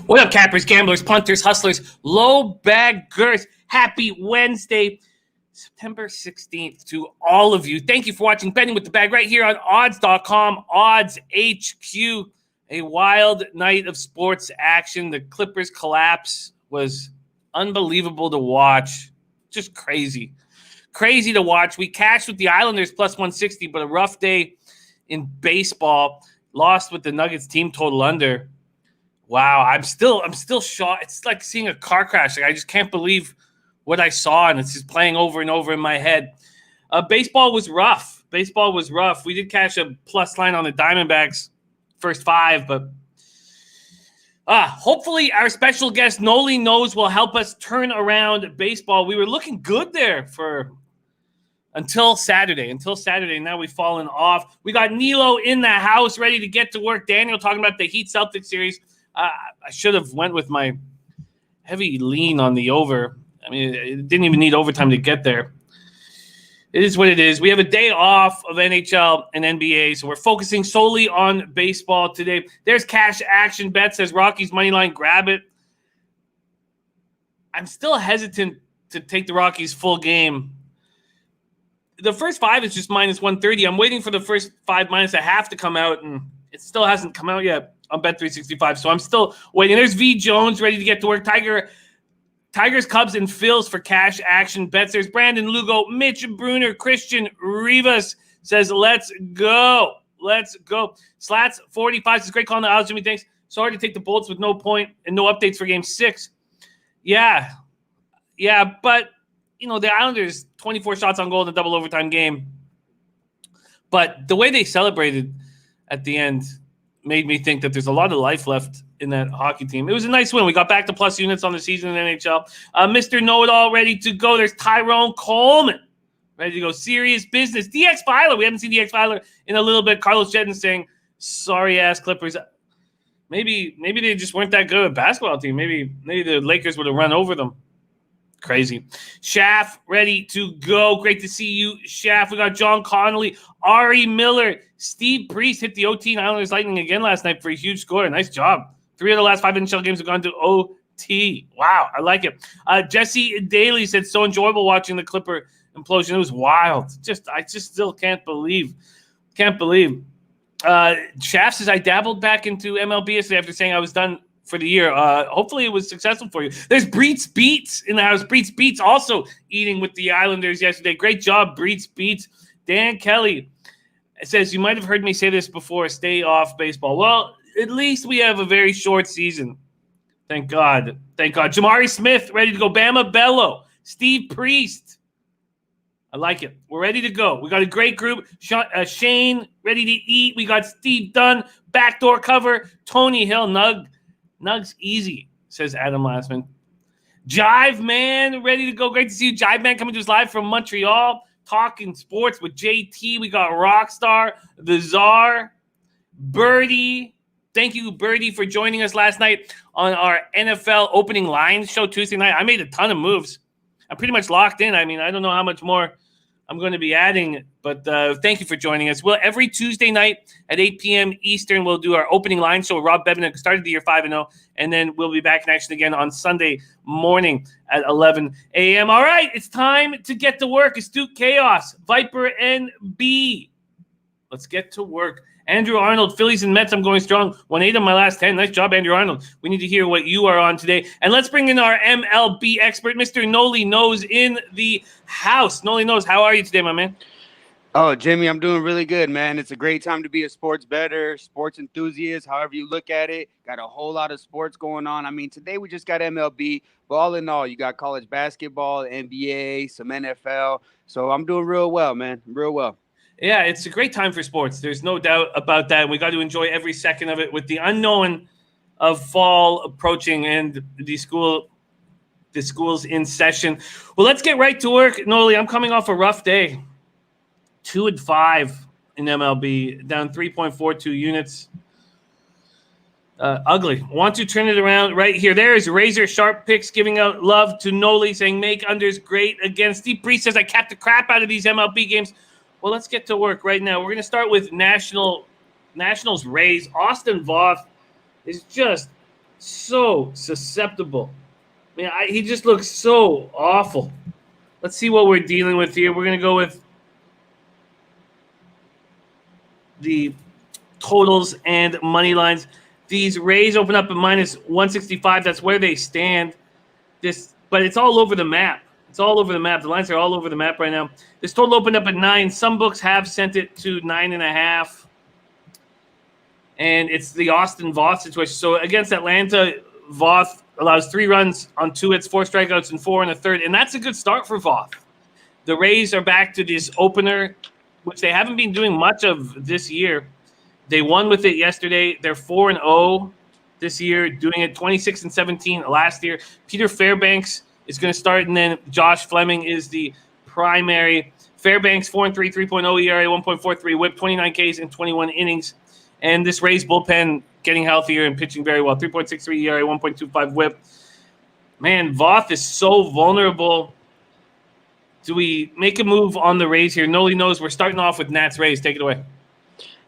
What up, cappers, gamblers, punters, hustlers, low baggers? Happy Wednesday, September 16th to all of you. Thank you for watching Betting with the Bag right here on odds.com, Odds HQ. A wild night of sports action. The Clippers collapse was unbelievable to watch. Just crazy. Crazy to watch. We cashed with the Islanders plus 160, but a rough day in baseball. Lost with the Nuggets team total under. Wow, I'm still shocked. It's like seeing a car crash. Like, I just can't believe what I saw, and it's just playing over and over in my head. Baseball was rough. We did cash a plus line on the Diamondbacks first five, but hopefully our special guest Nolly Knows will help us turn around baseball. We were looking good there until Saturday. Now we've fallen off. We got Nilo in the house ready to get to work. Daniel talking about the Heat Celtics series. I should have went with my heavy lean on the over. I mean, it didn't even need overtime to get there. It is what it is. We have a day off of NHL and NBA, so we're focusing solely on baseball today. There's cash action bet, says Rockies money line, grab it. I'm still hesitant to take the Rockies full game. The first five is just minus 130. I'm waiting for the first five minus a half to come out, and it still hasn't come out yet on Bet365, so I'm still waiting. There's V. Jones ready to get to work. Tigers, Cubs, and Phils for cash action bets. There's Brandon Lugo, Mitch Bruner, Christian Rivas says, let's go. Slats 45 says, great call on the odds, Jimmy. Thanks. Sorry to take the Bolts with no point and no updates for game 6. Yeah, but the Islanders 24 shots on goal in a double overtime game. But the way they celebrated at the end made me think that there's a lot of life left in that hockey team. It was a nice win. We got back to plus units on the season in the NHL. Mr. Know-It-All ready to go. There's Tyrone Coleman ready to go. Serious business. DX Filer. We haven't seen DX Filer in a little bit. Carlos Jedden saying, sorry-ass Clippers. Maybe they just weren't that good at a basketball team. Maybe the Lakers would have run over them. Crazy. Shaft ready to go. Great to see you, Shaft. We got John Connolly, Ari Miller, Steve Priest hit the OT and Islanders Lightning again last night for a huge score. Nice job. 3 of the last 5 NHL games have gone to OT. Wow, I like it. Jesse Daly said, so enjoyable watching the Clipper implosion. It was wild. I just still can't believe. Shaft says, I dabbled back into MLB yesterday after saying I was done for the year. Hopefully it was successful for you. There's Breets Beats in the house. Breets Beats also eating with the Islanders yesterday. Great job, Breets Beats. Dan Kelly says, you might have heard me say this before, stay off baseball. Well, at least we have a very short season. Thank God. Jamari Smith ready to go. Bama Bello. Steve Priest. I like it. We're ready to go. We got a great group. Shane ready to eat. We got Steve Dunn. Backdoor cover. Tony Hill. Nugs easy, says Adam Lassman. Jive Man ready to go. Great to see you. Jive Man coming to us live from Montreal. Talking sports with JT. We got Rockstar, the Czar, Birdie. Thank you, Birdie, for joining us last night on our NFL opening line show Tuesday night. I made a ton of moves. I'm pretty much locked in. I mean, I don't know how much more I'm going to be adding, but thank you for joining us. Well, every Tuesday night at 8 p.m. Eastern, we'll do our opening line show. Rob Bevan started the year 5-0, and then we'll be back in action again on Sunday morning at 11 a.m. All right, it's time to get to work. Astute Chaos, Viper NB. Let's get to work. Andrew Arnold, Phillies and Mets, I'm going strong. 1-8 on my last 10. Nice job, Andrew Arnold. We need to hear what you are on today. And let's bring in our MLB expert, Mr. Nolly Knows, in the house. Nolly Knows, how are you today, my man? Oh, Jimmy, I'm doing really good, man. It's a great time to be a sports bettor, sports enthusiast, however you look at it. Got a whole lot of sports going on. I mean, today we just got MLB, but all in all, you got college basketball, NBA, some NFL. So I'm doing real well, man. Real well. Yeah, it's a great time for sports. There's no doubt about that. We got to enjoy every second of it with the unknown of fall approaching and the school's in session. Well, let's get right to work. Nolly, I'm coming off a rough day. 2-5 in MLB, down 3.42 units. Ugly. Want to turn it around right here. There is Razor Sharp Picks giving out love to Nolly, saying make unders great again. Steve Priest says I capped the crap out of these MLB games. Well, let's get to work right now. We're going to start with Nationals Rays. Austin Voth is just So susceptible. I mean, he just looks so awful. Let's see what we're dealing with here. We're going to go with the totals and money lines. These Rays open up at minus 165. That's where they stand. But it's all over the map. It's all over the map. The lines are all over the map right now. This total opened up at 9. Some books have sent it to 9.5. And it's the Austin Voth situation. So against Atlanta, Voth allows 3 runs on 2 hits, 4 strikeouts, and 4 in a third. And that's a good start for Voth. The Rays are back to this opener, which they haven't been doing much of this year. They won with it yesterday. They're 4-0 this year, doing it 26-17 last year. Peter Fairbanks is going to start, and then Josh Fleming is the primary. Fairbanks 4-3, 3.0 ERA, 1.43 WHIP, 29 Ks in 21 innings. And this Rays bullpen getting healthier and pitching very well. 3.63 ERA, 1.25 WHIP. Man, Voth is so vulnerable. Do we make a move on the Rays here? Nolly knows we're starting off with Nats Rays. Take it away.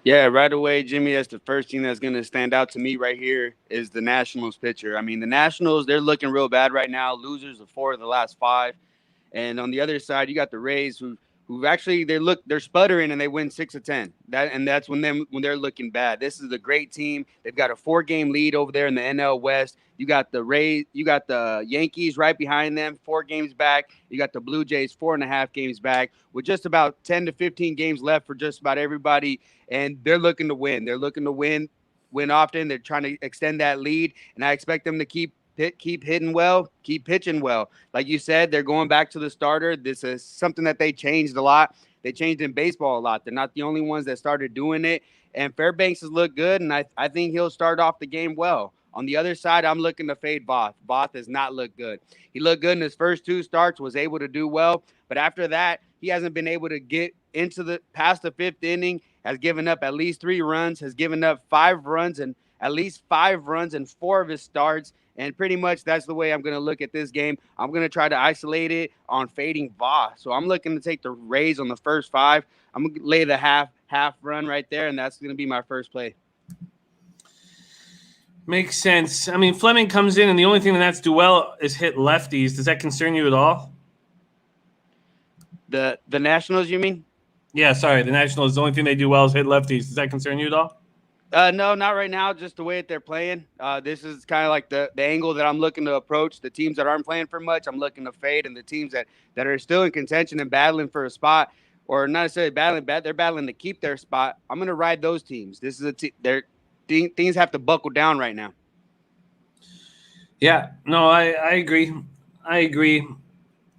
Yeah, right away, Jimmy, that's the first thing that's going to stand out to me right here is the Nationals pitcher. I mean, the Nationals, they're looking real bad right now. Losers of 4 of the last 5. And on the other side, you got the Rays who actually they're sputtering and they win 6 of 10. That's when they're looking bad. This is a great team. They've got a 4-game lead over there in the NL West. You got the Rays, you got the Yankees right behind them, 4 games back. You got the Blue Jays 4.5 games back with just about 10 to 15 games left for just about everybody. And they're looking to win. They're looking to win often. They're trying to extend that lead, and I expect them to keep hitting well, keep pitching well. Like you said, they're going back to the starter. This is something that they changed a lot. They changed in baseball a lot. They're not the only ones that started doing it. And Fairbanks has looked good, and I think he'll start off the game well. On the other side, I'm looking to fade Voth. Voth has not looked good. He looked good in his first 2 starts, was able to do well. But after that, he hasn't been able to get past the 5th inning, has given up at least 3 runs, has given up 5 runs and at least 5 runs in 4 of his starts. And pretty much that's the way I'm going to look at this game. I'm going to try to isolate it on fading Voth. So I'm looking to take the Rays on the first 5. I'm going to lay the half run right there, and that's going to be my first play. Makes sense. I mean, Fleming comes in, and the only thing the Nats do well is hit lefties. Does that concern you at all? The Nationals, you mean? Yeah, sorry. The Nationals, the only thing they do well is hit lefties. Does that concern you at all? No, not right now. Just the way that they're playing. This is kind of like the angle that I'm looking to approach. The teams that aren't playing for much, I'm looking to fade. And the teams that are still in contention and battling for a spot, or not necessarily they're battling to keep their spot. I'm going to ride those teams. This is things have to buckle down right now. Yeah, no, I agree. I agree.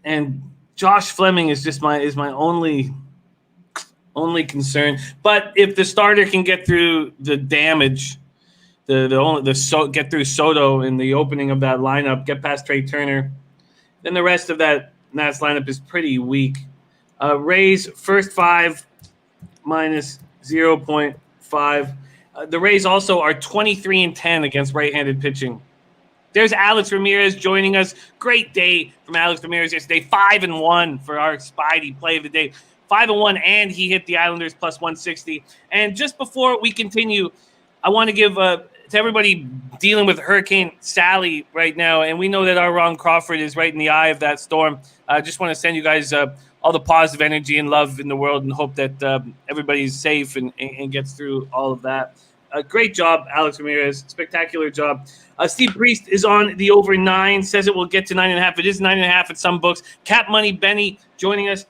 And Josh Fleming is just my only concern. But if the starter can get through the damage, get through Soto in the opening of that lineup, get past Trey Turner, then the rest of that Nats lineup is pretty weak. Rays first 5 minus 0.5. The Rays also are 23-10 against right-handed pitching. There's Alex Ramirez joining us. Great day from Alex Ramirez yesterday. 5-1 for our Spidey play of the day. 5-1, and he hit the Islanders plus 160. And just before we continue, I want to give to everybody dealing with Hurricane Sally right now, and we know that our Ron Crawford is right in the eye of that storm. I just want to send you guys all the positive energy and love in the world, and hope that everybody's safe and gets through all of that. Great job, Alex Ramirez. Spectacular job. Steve Priest is on the over 9, says it will get to 9.5. It is 9.5 at some books. Cap Money Benny joining us.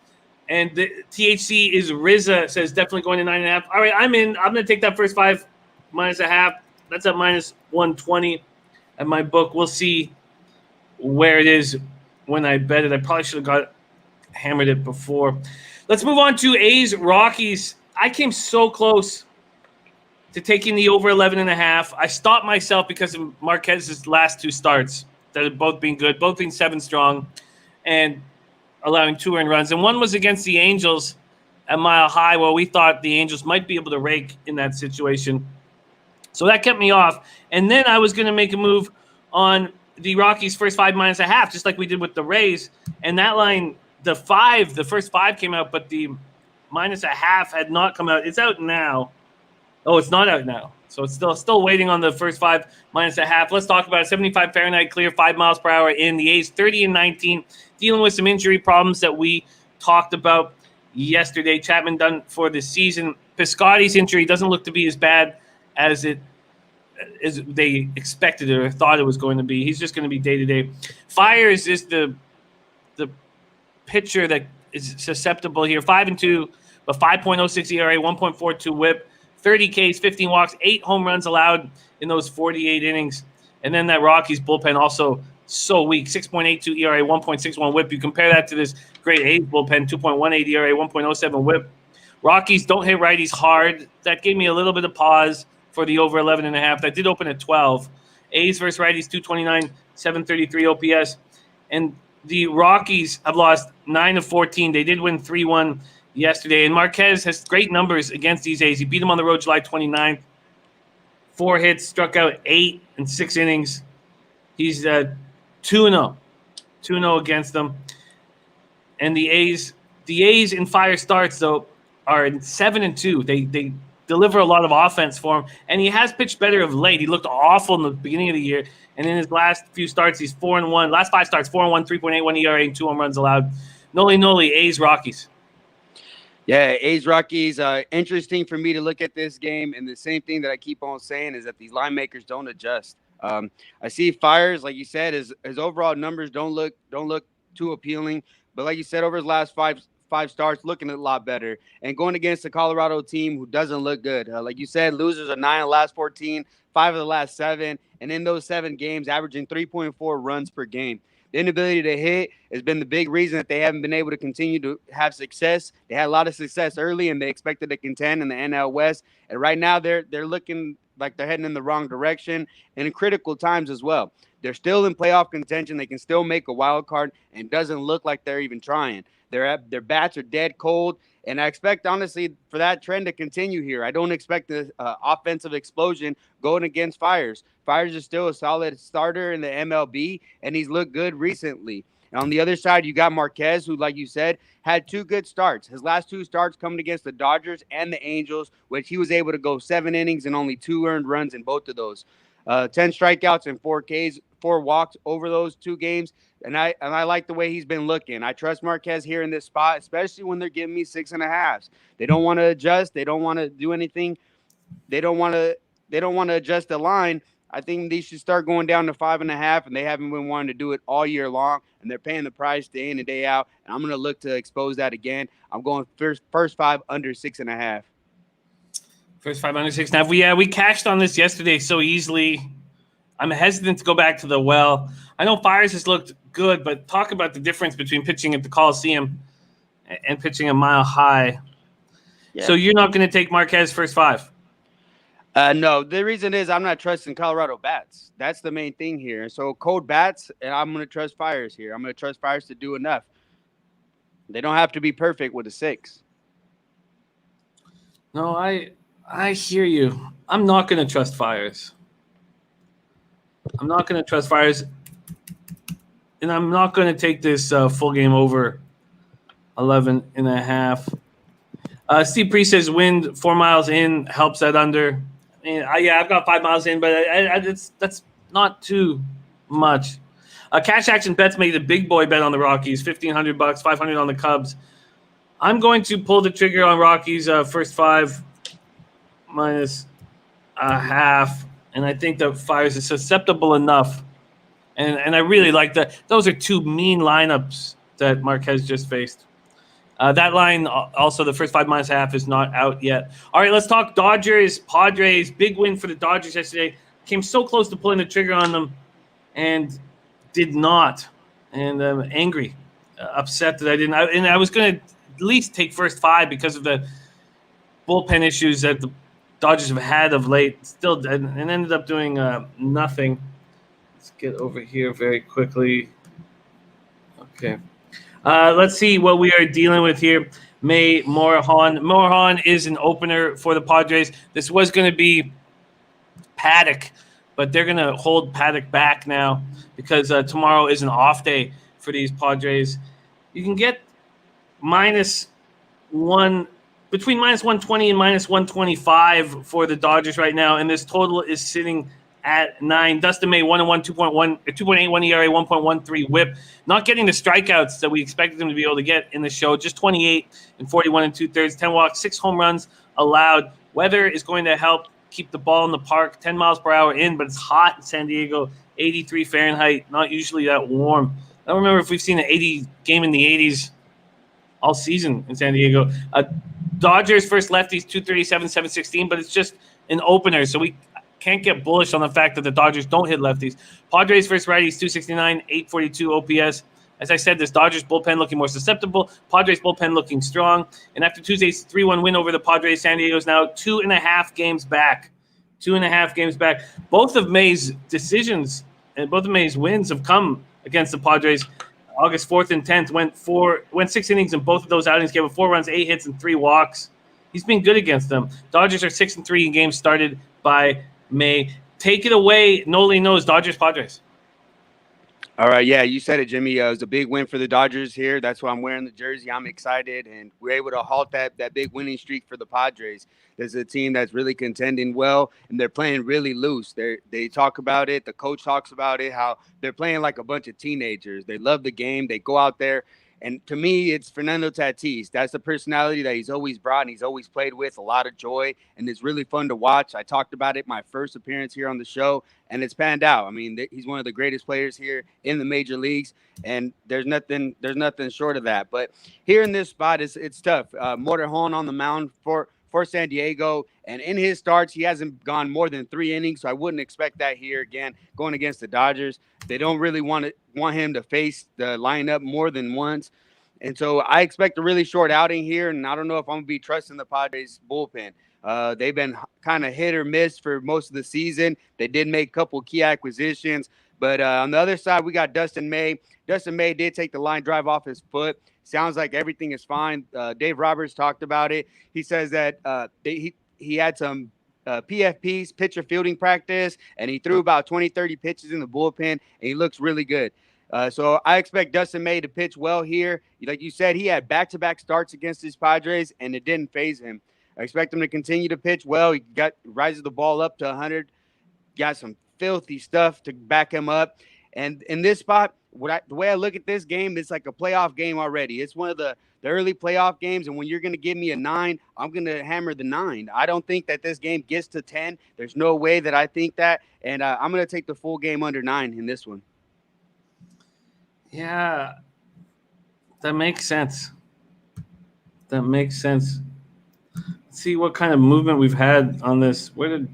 And the THC is Rizza, says definitely going to 9.5. All right, I'm in. I'm going to take that first 5 minus a half. That's at minus 120 at my book. We'll see where it is when I bet it. I probably should have hammered it before. Let's move on to A's Rockies. I came so close to taking the over 11.5. I stopped myself because of Marquez's last 2 starts that have both been good, both being 7 strong, and allowing 2 earned runs. And one was against the Angels at Mile High, where we thought the Angels might be able to rake in that situation. So that kept me off. And then I was going to make a move on the Rockies first 5 minus a half, just like we did with the Rays. And that line, the first 5 came out, but the minus a half had not come out. It's out now. Oh, it's not out now. So it's still waiting on the first 5 minus a half. Let's talk about it. 75 Fahrenheit clear, 5 miles per hour in the A's, 30-19, dealing with some injury problems that we talked about yesterday. Chapman done for the season. Piscotty's injury doesn't look to be as bad as they expected it or thought it was going to be. He's just going to be day-to-day. Fiers is the pitcher that is susceptible here. 5-2, but 5.06 ERA, 1.42 WHIP, 30 Ks, 15 walks, 8 home runs allowed in those 48 innings. And then that Rockies bullpen also so weak. 6.82 ERA, 1.61 WHIP. You compare that to this great A's bullpen, 2.18 ERA, 1.07 WHIP. Rockies don't hit righties hard. That gave me a little bit of pause for the over 11.5. That did open at 12. A's versus righties, 229, 733 OPS. And the Rockies have lost 9 of 14. They did win 3-1 yesterday. And Marquez has great numbers against these A's. He beat them on the road July 29th. 4 hits, struck out 8 in 6 innings. He's 2-0. 2-0 against them. And the A's in fire starts, though, are 7-2. They deliver a lot of offense for him. And he has pitched better of late. He looked awful in the beginning of the year. And in his last few starts, he's 4-1. Last 5 starts, 4-1, 3.81 ERA, and 2 home runs allowed. Nolly, A's, Rockies. Yeah, A's Rockies. Interesting for me to look at this game, and the same thing that I keep on saying is that these line makers don't adjust. I see Fiers, like you said, his overall numbers don't look too appealing, but like you said, over his last five starts, looking a lot better, and going against the Colorado team who doesn't look good. Like you said, losers are 9 of the last 14, 5 of the last 7, and in those 7 games, averaging 3.4 runs per game. The inability to hit has been the big reason that they haven't been able to continue to have success. They had a lot of success early, and they expected to contend in the NL West. And right now, they're looking like they're heading in the wrong direction, and in critical times as well. They're still in playoff contention. They can still make a wild card, and it doesn't look like they're even trying. Their bats are dead cold, and I expect, honestly, for that trend to continue here. I don't expect the offensive explosion going against Fiers. Fiers is still a solid starter in the MLB, and he's looked good recently. And on the other side, you got Marquez, who, like you said, had 2 good starts. His last 2 starts coming against the Dodgers and the Angels, which he was able to go 7 innings and only 2 earned runs in both of those. 10 strikeouts and 4 Ks, 4 walks over those 2 games. And I like the way he's been looking. I trust Marquez here in this spot, especially when they're giving me 6.5. They don't want to adjust. They don't want to do anything. They don't want to adjust the line. I think they should start going down to 5.5, and they haven't been wanting to do it all year long, and they're paying the price day in and day out. And I'm going to look to expose that again. I'm going first 5 under 6.5. First 5 under 6.5. We cashed on this yesterday so easily. I'm hesitant to go back to the well. I know Fiers has looked good, but talk about the difference between pitching at the Coliseum and pitching a mile high. Yeah. So you're not going to take Marquez first 5? No, the reason is I'm not trusting Colorado bats. That's the main thing here. So cold bats, and I'm going to trust Fiers here. I'm going to trust Fiers to do enough. They don't have to be perfect with a 6. No, I hear you. I'm not going to trust Fiers. I'm not going to trust Fiers, and I'm not going to take this full game over 11.5. Steve Priest says wind 4 miles in helps that under. I've got 5 miles in, but that's not too much. Cash Action Bets made a big boy bet on the Rockies, $1,500, $500 on the Cubs. I'm going to pull the trigger on Rockies first 5 minus a half, and I think that Fiers is susceptible enough. And I really like that. Those are 2 mean lineups that Marquez just faced. That line, also the first 5 minus half, is not out yet. All right, let's talk Dodgers, Padres. Big win for the Dodgers yesterday. Came so close to pulling the trigger on them and did not. And I'm angry, upset that I didn't. I was going to at least take first 5 because of the bullpen issues that the Dodgers have had of late. Still, and ended up doing nothing. Let's get over here very quickly. Okay. Let's see what we are dealing with here. May Morahan. Morahan is an opener for the Padres. This was going to be Paddock, but they're going to hold Paddock back now because tomorrow is an off day for these Padres. You can get minus 1 between minus 120 and minus 125 for the Dodgers right now, and this total is sitting at 9. Dustin May 1-1, 2.81 ERA, 1.13 WHIP. Not getting the strikeouts that we expected him to be able to get in the show. Just 28 and 41 2/3, 10 walks, 6 home runs allowed. Weather is going to help keep the ball in the park. 10 miles per hour in, but it's hot in San Diego. 83 Fahrenheit. Not usually that warm. I don't remember if we've seen an 80 game in the 80s all season in San Diego. Dodgers first lefties 237, 716, but it's just an opener, so we can't get bullish on the fact that the Dodgers don't hit lefties. Padres first righties 269, 842 OPS. As I said, this Dodgers bullpen looking more susceptible. Padres bullpen looking strong. And after Tuesday's 3-1 win over the Padres, San Diego's now 2.5 games back. 2.5 games back. Both of May's decisions and both of May's wins have come against the Padres. August 4th and 10th went 6 innings in both of those outings, gave up 4 runs, 8 hits, and 3 walks. He's been good against them. Dodgers are 6-3 in games started by May. Take it away. Nolly Knows, Dodgers, Padres. All right, yeah, you said it, Jimmy. It was a big win for the Dodgers here. That's why I'm wearing the jersey. I'm excited, and we're able to halt that big winning streak for the Padres. There's a team that's really contending well, and they're playing really loose. They talk about it. The coach talks about it, how they're playing like a bunch of teenagers. They love the game. They go out there. And to me, it's Fernando Tatis. That's the personality that he's always brought and he's always played with, a lot of joy, and it's really fun to watch. I talked about it my first appearance here on the show, and it's panned out. I mean, he's one of the greatest players here in the major leagues, and there's nothing short of that. But here in this spot, it's tough. Motorhome on the mound for San Diego, and in his starts, he hasn't gone more than 3 innings, so I wouldn't expect that here again going against the Dodgers. They don't really want him to face the lineup more than once, and so I expect a really short outing here, and I don't know if I'm going to be trusting the Padres bullpen. They've been kind of hit or miss for most of the season. They did make a couple key acquisitions, but on the other side, we got Dustin May. Dustin May did take the line drive off his foot. Sounds like everything is fine. Dave Roberts talked about it. He says that he had some PFPs, pitcher fielding practice, and he threw about 20, 30 pitches in the bullpen, and he looks really good. So I expect Dustin May to pitch well here. Like you said, he had back-to-back starts against his Padres, and it didn't phase him. I expect him to continue to pitch well. He rises the ball up to 100, got some filthy stuff to back him up. And in this spot, the way I look at this game, it's like a playoff game already. It's one of the early playoff games, and when you're going to give me a 9, I'm going to hammer the 9. I don't think that this game gets to 10. There's no way that I think that, and I'm going to take the full game under 9 in this one. Yeah, that makes sense. Let's see what kind of movement we've had on this. Where did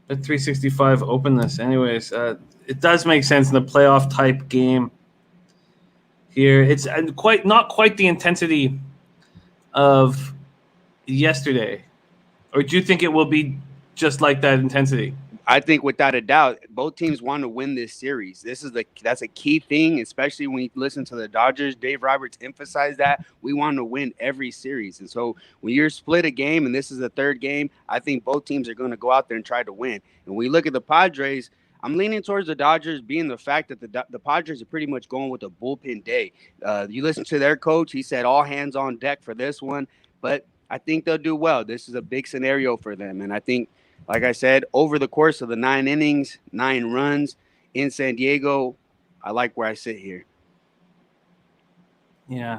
Bet 365 open this? Anyways, it does make sense in the playoff type game here. It's not quite the intensity of yesterday. Or do you think it will be just like that intensity? I think without a doubt, both teams want to win this series. That's a key thing, especially when you listen to the Dodgers. Dave Roberts emphasized that we want to win every series. And so when you're split a game and this is the third game, I think both teams are going to go out there and try to win. And when we look at the Padres, I'm leaning towards the Dodgers, being the fact that the Padres are pretty much going with a bullpen day. You listen to their coach. He said all hands on deck for this one. But I think they'll do well. This is a big scenario for them. And I think, like I said, over the course of the 9 innings, 9 runs in San Diego, I like where I sit here. Yeah,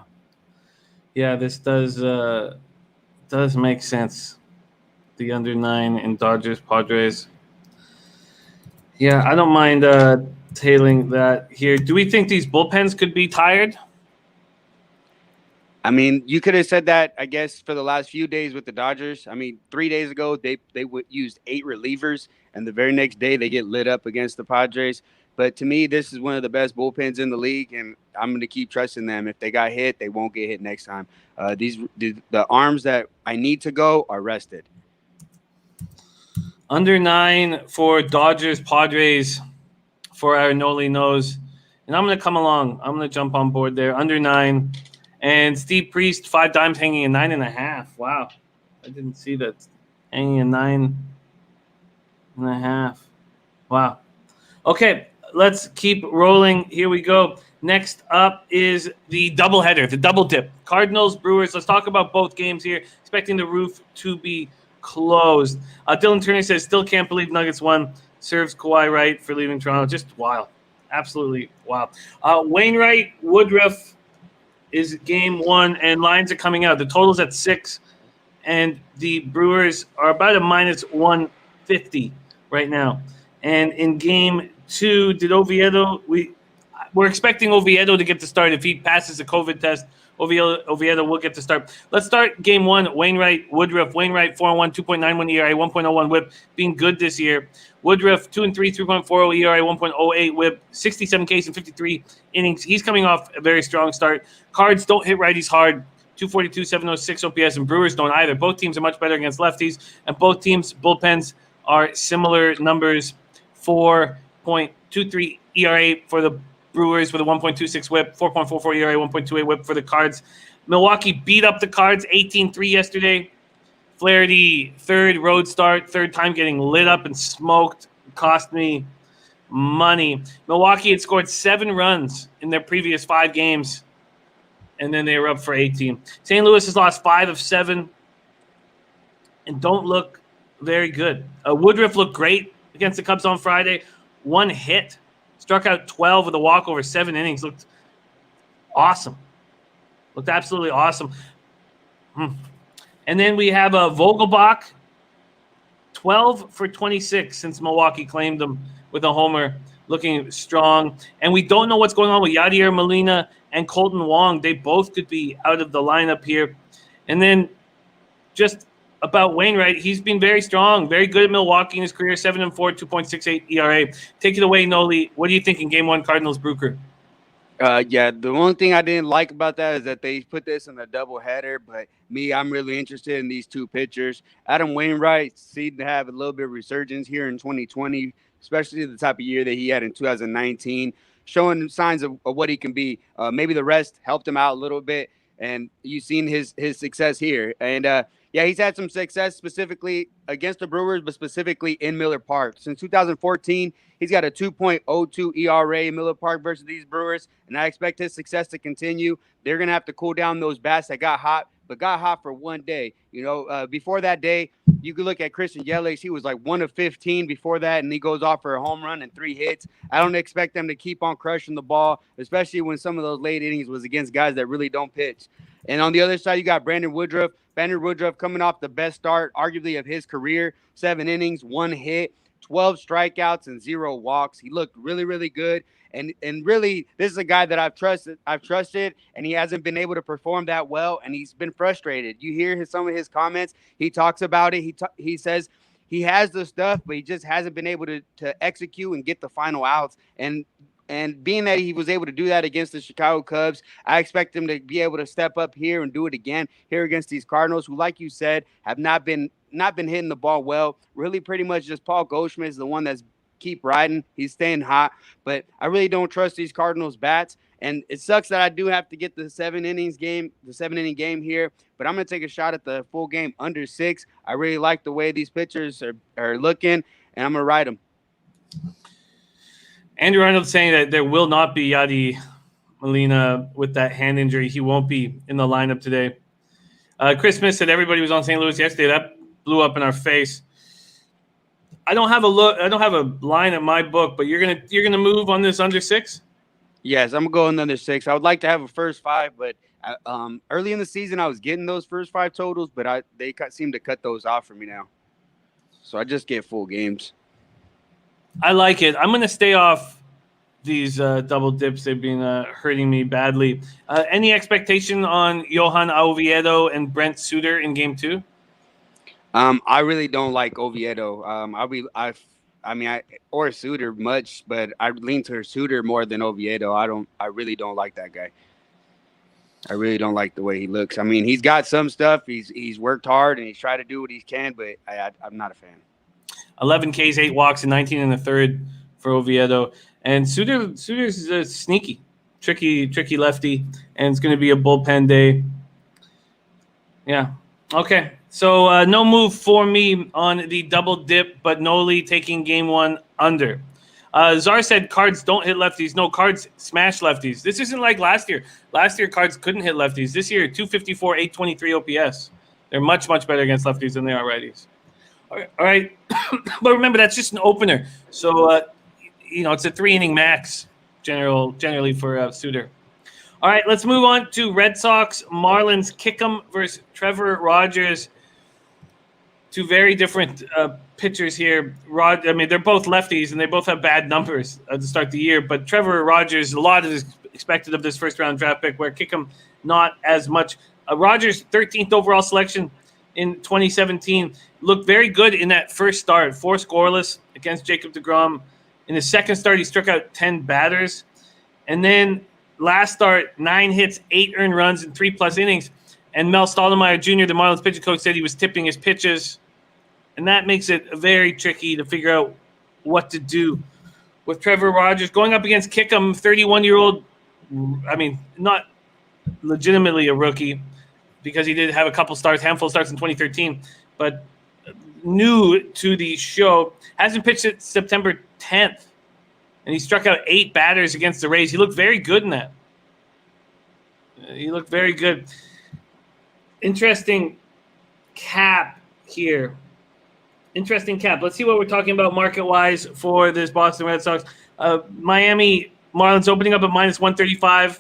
this does make sense. The under 9 in Dodgers, Padres. Yeah, I don't mind tailing that here. Do we think these bullpens could be tired? I mean, you could have said that, I guess, for the last few days with the Dodgers. I mean, 3 days ago, they used 8 relievers, and the very next day they get lit up against the Padres. But to me, this is one of the best bullpens in the league, and I'm going to keep trusting them. If they got hit, they won't get hit next time. The arms that I need to go are rested. Under 9 for Dodgers, Padres for our Nolly Knows. And I'm going to come along. I'm going to jump on board there. Under 9. And Steve Priest, 5 dimes hanging in 9.5. Wow. I didn't see that. Hanging in 9.5. Wow. Okay. let's keep rolling. Here we go. Next up is the doubleheader, the double dip. Cardinals, Brewers. Let's talk about both games here. Expecting the roof to be closed. Dylan Turner says, still can't believe Nuggets won. Serves Kawhi right for leaving Toronto. Just wild. Absolutely wild. Wainwright, Woodruff is game one, and lines are coming out. The total's at 6, and the Brewers are about a minus 150 right now. And in game 2, did Oviedo, we're expecting Oviedo to get the start. If he passes the COVID test, Oviedo will get the start. Let's start game 1. Wainwright, Woodruff. Wainwright 4-1, 2.91 ERA, 1.01 WHIP, being good this year. Woodruff 2-3, 3.40 ERA, 1.08 WHIP, 67 Ks in 53 innings. He's coming off a very strong start. Cards don't hit righties hard. 242, 706 OPS, and Brewers don't either. Both teams are much better against lefties, and both teams' bullpens are similar numbers. 4.23 ERA for the Brewers with a 1.26 WHIP, 4.44 ERA, 1.28 WHIP for the Cards. Milwaukee beat up the Cards 18-3 yesterday. Flaherty, third road start, third time getting lit up and smoked. Cost me money. Milwaukee had scored 7 runs in their previous 5 games, and then they were up for 18. St. Louis has lost 5 of 7 and don't look very good. Woodruff looked great against the Cubs on Friday. 1 hit. Struck out 12 with a walk over 7 innings. Looked awesome. Looked absolutely awesome. And then we have Vogelbach, 12 for 26 since Milwaukee claimed him with a homer, looking strong. And we don't know what's going on with Yadier Molina and Colton Wong. They both could be out of the lineup here. And then just about Wainwright, he's been very strong, very good at Milwaukee in his career, 7-4, 2.68 ERA. Take it away, Nolly. What do you think in game 1, Cardinals Brew Crew? Yeah, the one thing I didn't like about that is that they put this in a doubleheader, but I'm really interested in these 2 pitchers. Adam Wainwright seemed to have a little bit of resurgence here in 2020, especially the type of year that he had in 2019, showing signs of what he can be. Maybe the rest helped him out a little bit, and you've seen his success here. And he's had some success specifically against the Brewers, but specifically in Miller Park. Since 2014, he's got a 2.02 ERA in Miller Park versus these Brewers, and I expect his success to continue. They're going to have to cool down those bats that got hot for one day. Before that day, you could look at Christian Yelich. He was like 1 of 15 before that, and he goes off for a home run and 3 hits. I don't expect them to keep on crushing the ball, especially when some of those late innings was against guys that really don't pitch. And on the other side, you got Brandon Woodruff. Brandon Woodruff coming off the best start, arguably, of his career. 7 innings, 1 hit, 12 strikeouts, and 0 walks. He looked really, really good. And really, this is a guy that I've trusted, and he hasn't been able to perform that well, and he's been frustrated. You hear some of his comments. He talks about it. He says he has the stuff, but he just hasn't been able to execute and get the final outs. And being that he was able to do that against the Chicago Cubs, I expect him to be able to step up here and do it again here against these Cardinals, who, like you said, have not been hitting the ball well. Really, pretty much just Paul Goldschmidt is the one that's keep riding. He's staying hot, but I really don't trust these Cardinals bats. And it sucks that I do have to get the 7-inning game here, but I'm going to take a shot at the full game under 6. I really like the way these pitchers are looking, and I'm going to ride them. Andrew Arnold saying that there will not be Yadi Molina with that hand injury. He won't be in the lineup today. Chris Smith said everybody was on St. Louis yesterday. That blew up in our face. I don't have a line in my book, but you're gonna move on this under 6. Yes, I'm going under 6. I would like to have a first 5, but early in the season I was getting those first 5 totals, but they seem to cut those off for me now. So I just get full games. I like it. I'm going to stay off these double dips. They've been hurting me badly. Any expectation on Johan Oviedo and Brent Suter in game 2? I really don't like Oviedo. Or Suter much, but I lean to Suter more than Oviedo. I really don't like that guy. I really don't like the way he looks. I mean, he's got some stuff. He's worked hard and he's tried to do what he can, but I'm not a fan. 11 Ks, 8 walks, and 19 in the third for Oviedo. And Suter's a sneaky, tricky lefty, and it's going to be a bullpen day. Yeah. Okay. So no move for me on the double dip, but Nolly taking game 1 under. Czar said Cards don't hit lefties. No, Cards smash lefties. This isn't like last year. Last year, Cards couldn't hit lefties. This year, 254, 823 OPS. They're much, much better against lefties than they are righties. All right. But remember, that's just an opener. So, it's a 3-inning max generally for Suter. All right, let's move on to Red Sox, Marlins, Kickham versus Trevor Rogers. Two very different pitchers here. They're both lefties, and they both have bad numbers to start the year. But Trevor Rogers, a lot is expected of this first-round draft pick, where Kickham not as much. Rogers, 13th overall selection in 2017, looked very good in that first start, 4 scoreless against Jacob deGrom. In his second start, he struck out 10 batters. And then last start, 9 hits, 8 earned runs in 3+ innings. And Mel Stottlemyre Jr., the Marlins pitching coach, said he was tipping his pitches. And that makes it very tricky to figure out what to do with Trevor Rogers. Going up against Kickham, 31-year-old, not legitimately a rookie, because he did have a handful of starts in 2013, but new to the show. Hasn't pitched since September 10th, and he struck out 8 batters against the Rays. He looked very good in that. He looked very good. Interesting cap here. Let's see what we're talking about market-wise for this Boston Red Sox. Miami Marlins opening up at -135.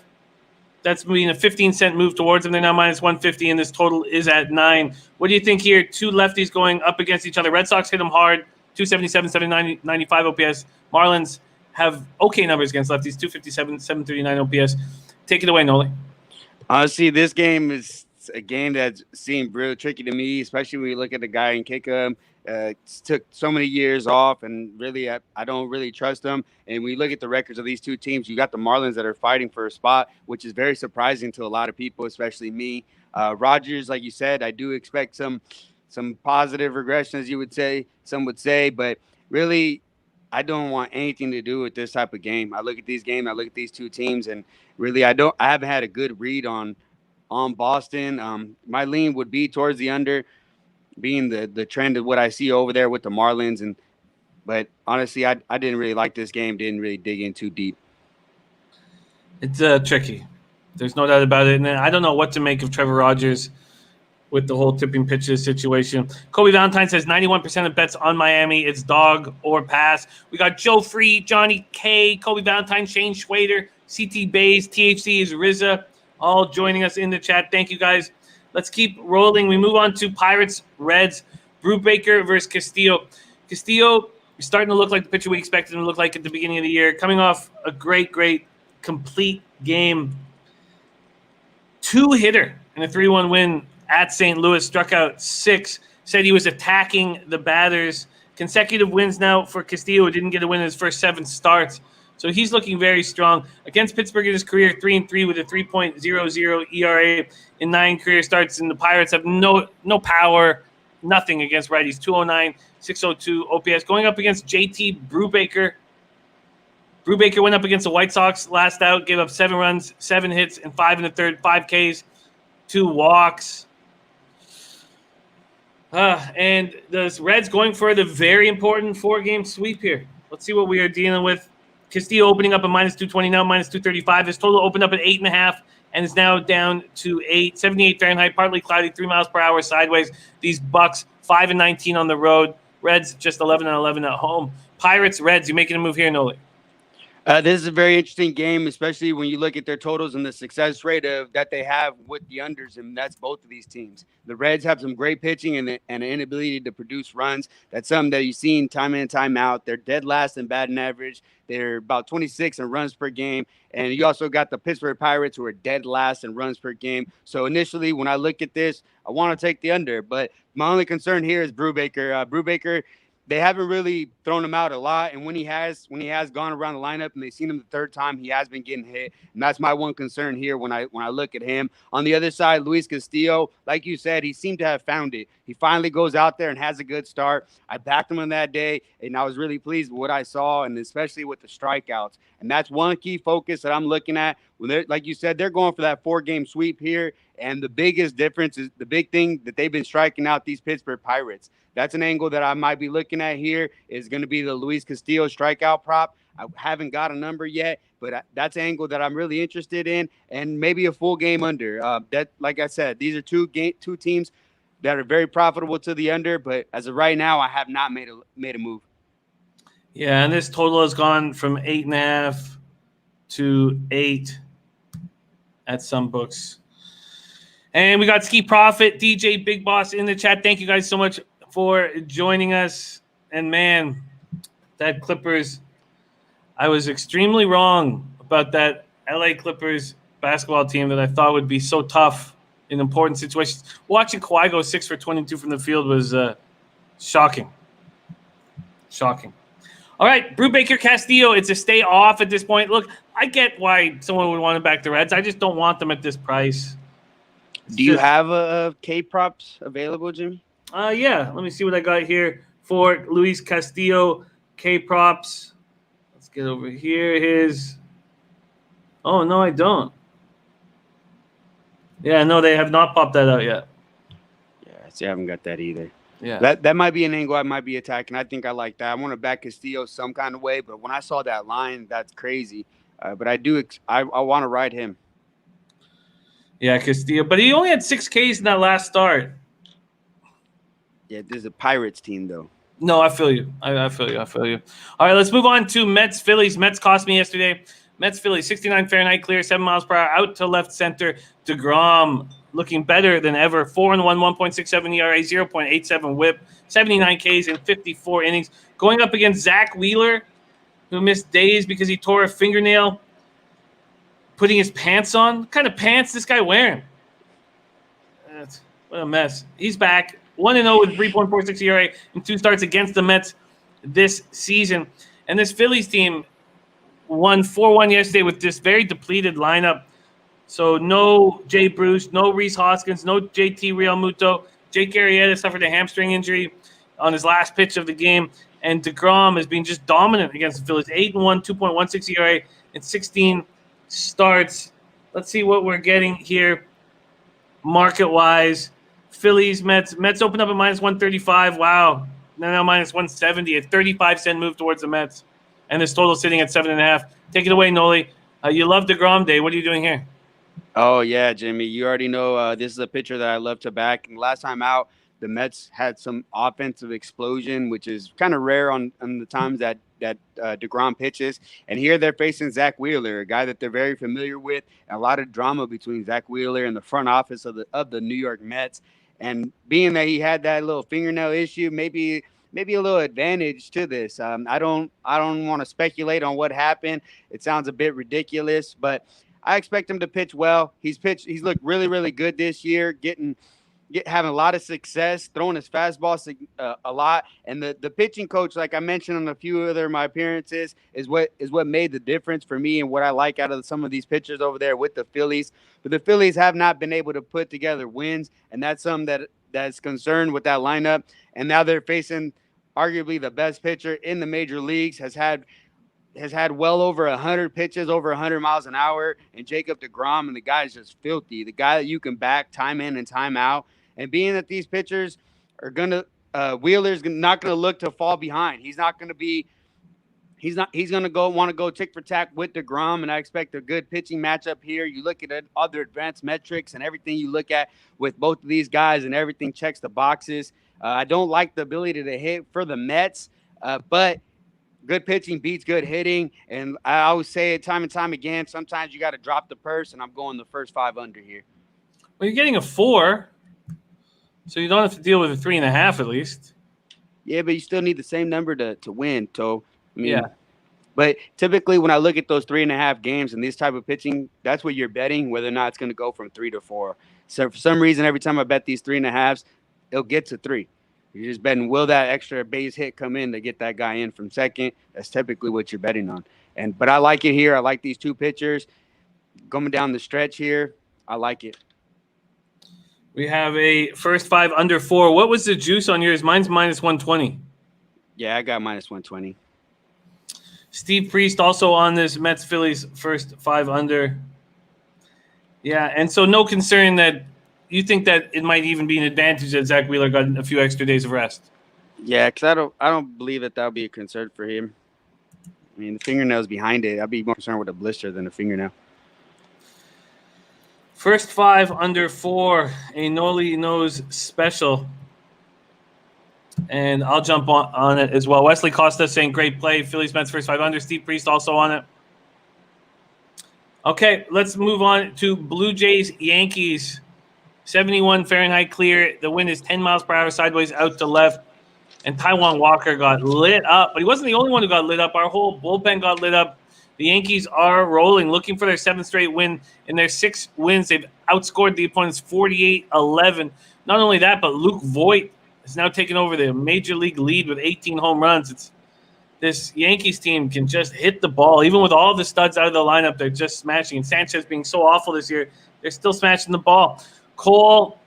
That's mean a 15-cent move towards them. They're now -150, and this total is at 9. What do you think here? 2 lefties going up against each other. Red Sox hit them hard, 277, 795 OPS. Marlins have okay numbers against lefties, 257, 739 OPS. Take it away, Nolly. Honestly, this game is a game that seemed real tricky to me, especially when you look at the guy in Kickham. Took so many years off, and really, I don't really trust him. And when you look at the records of these two teams, you got the Marlins that are fighting for a spot, which is very surprising to a lot of people, especially me. Rogers, like you said, I do expect some positive regression, as you would say, some would say, but really, I don't want anything to do with this type of game. I look at these games, I look at these two teams, and really, I haven't had a good read on Boston. My lean would be towards the under, being the trend of what I see over there with the Marlins. But honestly, I didn't really like this game, didn't really dig in too deep. It's tricky. There's no doubt about it. And I don't know what to make of Trevor Rogers with the whole tipping pitches situation. Kobe Valentine says 91% of bets on Miami, it's dog or pass. We got Joe Free, Johnny K, Kobe Valentine, Shane Schwader, CT Bays, THC is Rizza, all joining us in the chat. Thank you, guys. Let's keep rolling. We move on to Pirates, Reds, Brubaker versus Castillo. Castillo is starting to look like the pitcher we expected him to look like at the beginning of the year, coming off a great, complete game. 2-hitter in a 3-1 win at St. Louis, struck out 6, said he was attacking the batters. Consecutive wins now for Castillo, who didn't get a win in his first 7 starts. So he's looking very strong. Against Pittsburgh in his career, 3-3 with a 3.00 ERA in 9 career starts. And the Pirates have no power, nothing against righties. 209, 602 OPS. Going up against JT Brubaker. Brubaker went up against the White Sox last out, gave up 7 runs, 7 hits, and 5 in the third, 5 Ks, 2 walks. And the Reds going for the very important 4-game sweep here. Let's see what we are dealing with. Castillo opening up at -220, now -235. His total opened up at 8.5 and is now down to 8. 78 Fahrenheit, partly cloudy, 3 miles per hour sideways. These Bucks 5-19 on the road. Reds just 11-11 at home. Pirates, Reds, you making a move here, Nolly? This is a very interesting game, especially when you look at their totals and the success rate that they have with the unders, and that's both of these teams. The Reds have some great pitching and an inability to produce runs. That's something that you've seen time in and time out. They're dead last in batting average. They're about 26 in runs per game. And you also got the Pittsburgh Pirates, who are dead last in runs per game. So initially, when I look at this, I want to take the under. But my only concern here is Brubaker. Brubaker, they haven't really thrown him out a lot, and when he has gone around the lineup and they've seen him the third time, he has been getting hit, and that's my one concern here when I look at him. On the other side, Luis Castillo, like you said, he seemed to have found it. He finally goes out there and has a good start. I backed him on that day, and I was really pleased with what I saw, and especially with the strikeouts. And that's one key focus that I'm looking at. When they're, like you said, they're going for that 4-game sweep here, and the biggest difference is the big thing that they've been striking out these Pittsburgh Pirates. That's an angle that I might be looking at here, is going to be the Luis Castillo strikeout prop. I haven't got a number yet, but that's an angle that I'm really interested in, and maybe a full game under. That, like I said, these are two teams that are very profitable to the under, but as of right now, I have not made a move. Yeah, and this total has gone from 8.5 to 8 at some books. And we got Ski Profit, DJ Big Boss in the chat. Thank you guys so much for joining us. And man, that Clippers, I was extremely wrong about that LA Clippers basketball team that I thought would be so tough in important situations. Watching Kawhi go 6 for 22 from the field was shocking. Shocking. All right, Brubaker Castillo, it's a stay off at this point. Look, I get why someone would want to back the Reds. I just don't want them at this price. Do you have a K props available, Jimmy? Yeah. Let me see what I got here for Luis Castillo K props. Let's get over here. Oh no, I don't. Yeah, no, they have not popped that out yet. Yeah, see, I haven't got that either. Yeah, that might be an angle I might be attacking. I think I like that. I want to back Castillo some kind of way, but when I saw that line, that's crazy. But I want to ride him. Yeah, Castillo, but he only had 6 Ks in that last start. Yeah, this is a Pirates team, though. No, I feel you. I feel you. All right, let's move on to Mets Phillies. Mets cost me yesterday. Mets Phillies, 69 Fahrenheit clear, 7 miles per hour, out to left center. DeGrom looking better than ever. 4-1, 1.67 ERA, 0.87 WHIP, 79 Ks in 54 innings. Going up against Zach Wheeler, who missed days because he tore a fingernail putting his pants on. What kind of pants is this guy wearing? What a mess. He's back. 1-0 with 3.46 ERA in 2 starts against the Mets this season. And this Phillies team won 4-1 yesterday with this very depleted lineup. So no Jay Bruce, no Rhys Hoskins, no JT Realmuto. Jake Arrieta suffered a hamstring injury on his last pitch of the game. And DeGrom has been just dominant against the Phillies. 8-1, 2.16 ERA in 16 starts. Let's see what we're getting here market-wise. Phillies, Mets open up at minus 135. Wow. Now minus 170. A 35-cent move towards the Mets. And this total sitting at 7.5. Take it away, Nolly. You love DeGrom Day. What are you doing here? Oh, yeah, Jimmy. You already know this is a pitcher that I love to back. And last time out, the Mets had some offensive explosion, which is kind of rare on the times that DeGrom pitches. And here they're facing Zach Wheeler, a guy that they're very familiar with. A lot of drama between Zach Wheeler and the front office of the New York Mets. And being that he had that little fingernail issue, maybe a little advantage to this. I don't want to speculate on what happened. It sounds a bit ridiculous, but I expect him to pitch well. He's looked really, really good this year, having a lot of success, throwing his fastball a lot. And the pitching coach, like I mentioned on a few other of my appearances, is what made the difference for me and what I like out of some of these pitchers over there with the Phillies. But the Phillies have not been able to put together wins, and that's something that's concerned with that lineup. And now they're facing arguably the best pitcher in the major leagues, has had well over 100 pitches, over 100 miles an hour, and Jacob deGrom, and the guy is just filthy. The guy that you can back time in and time out. And being that these pitchers are gonna, Wheeler's not gonna look to fall behind. He's going to want to go tick for tack with DeGrom, and I expect a good pitching matchup here. You look at other advanced metrics and everything you look at with both of these guys, and everything checks the boxes. I don't like the ability to hit for the Mets, but good pitching beats good hitting, and I always say it time and time again, sometimes you got to drop the purse, and I'm going the first 5 under here. Well, you're getting a 4, so you don't have to deal with a 3.5 at least. Yeah, but you still need the same number to win, so I mean, yeah. But typically when I look at those 3.5 games and this type of pitching, that's what you're betting, whether or not it's going to go from 3 to 4. So for some reason, every time I bet these 3.5s, it'll get to 3. You're just betting, will that extra base hit come in to get that guy in from second? That's typically what you're betting on. But I like it here. I like these two pitchers coming down the stretch here. I like it. We have a first 5 under 4. What was the juice on yours? Mine's minus 120. Yeah, I got minus 120. Steve Priest also on this Mets Phillies first 5 under. Yeah, and so no concern that you think that it might even be an advantage that Zach Wheeler got a few extra days of rest. Yeah, because I don't believe that would be a concern for him. I mean, the fingernail's behind it. I'd be more concerned with a blister than a fingernail. First 5 under 4, a Nolly Knows special. And I'll jump on it as well. Wesley Costa saying great play. Phillies Mets first 5 under. Steve Priest also on it. Okay, let's move on to Blue Jays Yankees. 71 Fahrenheit clear. The wind is 10 miles per hour sideways out to left. And Taijuan Walker got lit up. But he wasn't the only one who got lit up. Our whole bullpen got lit up. The Yankees are rolling, looking for their 7th straight win. In their 6 wins, they've outscored the opponents 48-11. Not only that, but Luke Voit has now taken over the major league lead with 18 home runs. This Yankees team can just hit the ball. Even with all the studs out of the lineup, they're just smashing. And Sanchez being so awful this year, they're still smashing the ball. Cole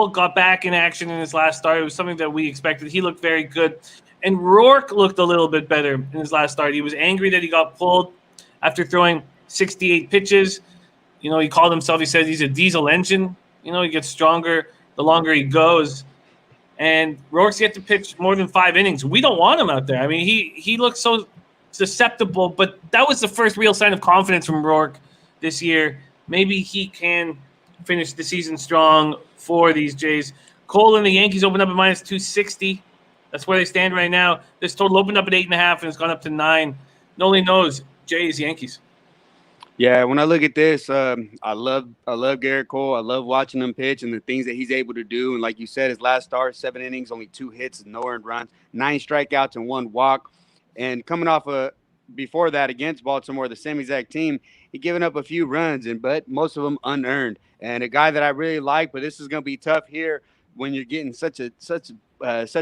got back in action in his last start. It was something that we expected. He looked very good. And Rourke looked a little bit better in his last start. He was angry that he got pulled after throwing 68 pitches. You know, he called himself, he said he's a diesel engine. You know, he gets stronger the longer he goes. And Rourke's yet to pitch more than 5 innings. We don't want him out there. I mean, he looks so susceptible, but that was the first real sign of confidence from Rourke this year. Maybe he can finish the season strong for these Jays. Cole and the Yankees opened up at minus 260. That's where they stand right now. This total opened up at 8.5 and it's gone up to 9. Nolly Knows, Jays, Yankees. Yeah, when I look at this, I love Garrett Cole. I love watching him pitch and the things that he's able to do. And like you said, his last start, 7 innings, only 2 hits, no earned runs, 9 strikeouts and 1 walk. And coming off before that against Baltimore, the same exact team, he given up a few runs, but most of them unearned. And a guy that I really like, but this is going to be tough here when you're getting such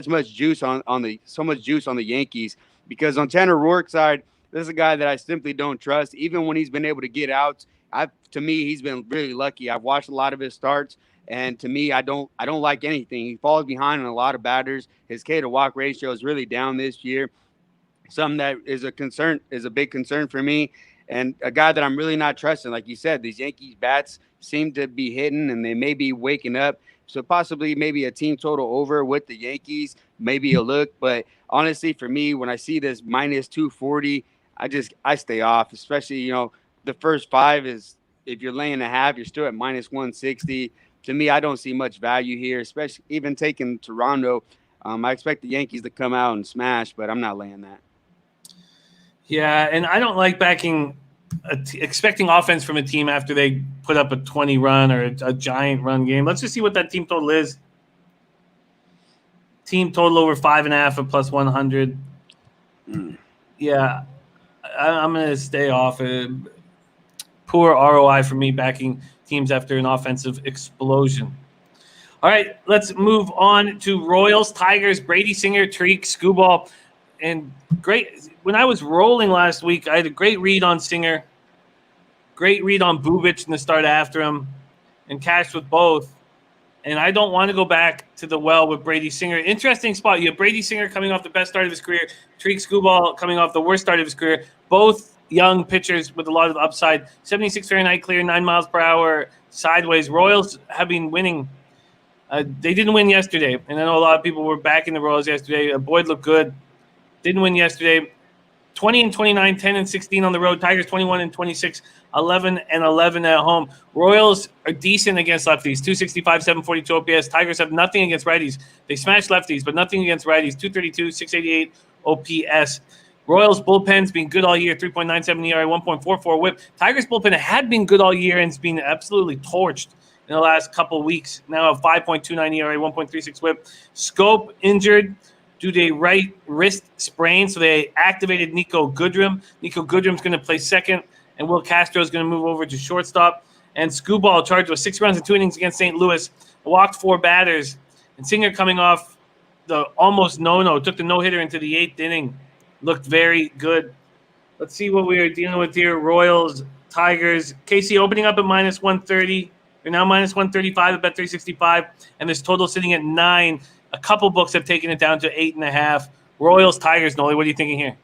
much juice on the Yankees, because on Tanner Rourke's side, this is a guy that I simply don't trust. Even when he's been able to get outs, to me, he's been really lucky. I've watched a lot of his starts, and to me, I don't like anything. He falls behind on a lot of batters. His K to walk ratio is really down this year. Something that is a big concern for me, and a guy that I'm really not trusting. Like you said, these Yankees bats seem to be hitting, and they may be waking up. So possibly maybe a team total over with the Yankees, maybe a look. But honestly, for me, when I see this minus 240, I stay off, especially, the first 5 is, if you're laying a half, you're still at minus 160. To me, I don't see much value here, especially even taking Toronto. I expect the Yankees to come out and smash, but I'm not laying that. Yeah, and I don't like backing expecting offense from a team after they put up a 20 run or a giant run game. Let's just see what that team total is. Team total over 5.5 at plus 100. Yeah, I'm going to stay off it. Poor ROI for me backing teams after an offensive explosion. All right, let's move on to Royals, Tigers, Brady Singer, Tariq Skubal. And great. When I was rolling last week, I had a great read on Singer, great read on Bubic in the start after him, and cashed with both. And I don't want to go back to the well with Brady Singer. Interesting spot. You have Brady Singer coming off the best start of his career, Tariq Skubal coming off the worst start of his career. Both young pitchers with a lot of upside. 76 Fahrenheit clear, 9 miles per hour sideways. Royals have been winning. They didn't win yesterday, and I know a lot of people were backing the Royals yesterday. Boyd looked good. Didn't win yesterday. 20-29, 10-16 on the road. Tigers 21-26, 11-11 at home. Royals are decent against lefties. 265, 742 OPS. Tigers have nothing against righties. They smash lefties, but nothing against righties. 232, 688 OPS. Royals bullpen's been good all year. 3.97 ERA, 1.44 WHIP. Tigers bullpen had been good all year and it's been absolutely torched in the last couple of weeks. Now a 5.29 ERA, 1.36 WHIP. Scope injured due to a right wrist sprain, so they activated Nico Goodrum. Nico Goodrum's going to play second, and Will Castro is going to move over to shortstop. And Skubal charged with 6 runs and 2 innings against St. Louis, walked 4 batters. And Singer coming off the almost no-no, took the no-hitter into the 8th inning. Looked very good. Let's see what we are dealing with here. Royals, Tigers. KC opening up at minus 130. They're now minus 135 at bet 365, and this total sitting at 9. A couple books have taken it down to 8.5. Royals, Tigers, Nolly, what are you thinking here?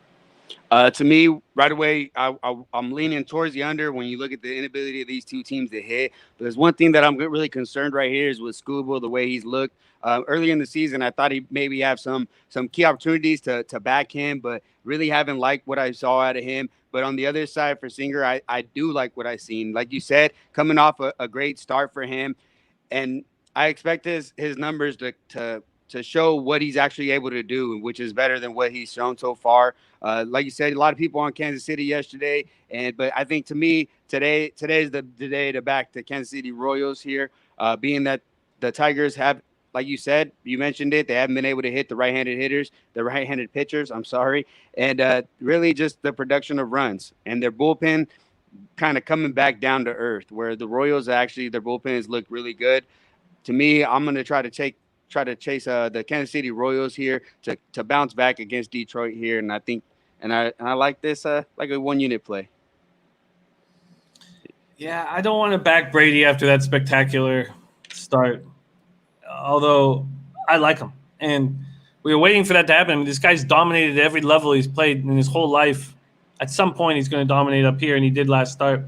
To me, right away, I'm leaning towards the under when you look at the inability of these two teams to hit. But there's one thing that I'm really concerned right here is with Scooble, the way he's looked. Early in the season, I thought he maybe have some key opportunities to back him, but really haven't liked what I saw out of him. But on the other side for Singer, I do like what I've seen. Like you said, coming off a great start for him, and I expect his numbers to show what he's actually able to do, which is better than what he's shown so far. Like you said, a lot of people on Kansas City yesterday, but I think to me today's the day to back the Kansas City Royals here, being that the Tigers have, like you said, you mentioned it, they haven't been able to hit the right-handed pitchers. I'm sorry, and really just the production of runs and their bullpen kind of coming back down to earth. Where the Royals actually their bullpens look really good. To me, I'm going to try to chase the Kansas City Royals here to bounce back against Detroit here, and I think I like this like a 1-unit play. Yeah, I don't want to back Brady after that spectacular start, although I like him, and we were waiting for that to happen. I mean, this guy's dominated at every level he's played in his whole life. At some point, he's going to dominate up here, and he did last start.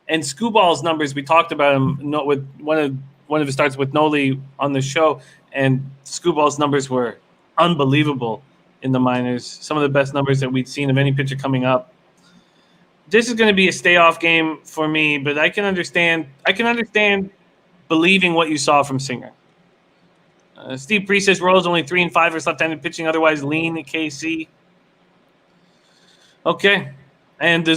And Scooball's numbers, we talked about him with one of his starts with Nolly on the show, and Scooball's numbers were unbelievable in the minors. Some of the best numbers that we'd seen of any pitcher coming up. This is going to be a stay-off game for me, but I can understand believing what you saw from Singer. Steve Priest says Royals only 3-5 versus left-handed pitching, otherwise lean at KC. Okay. And the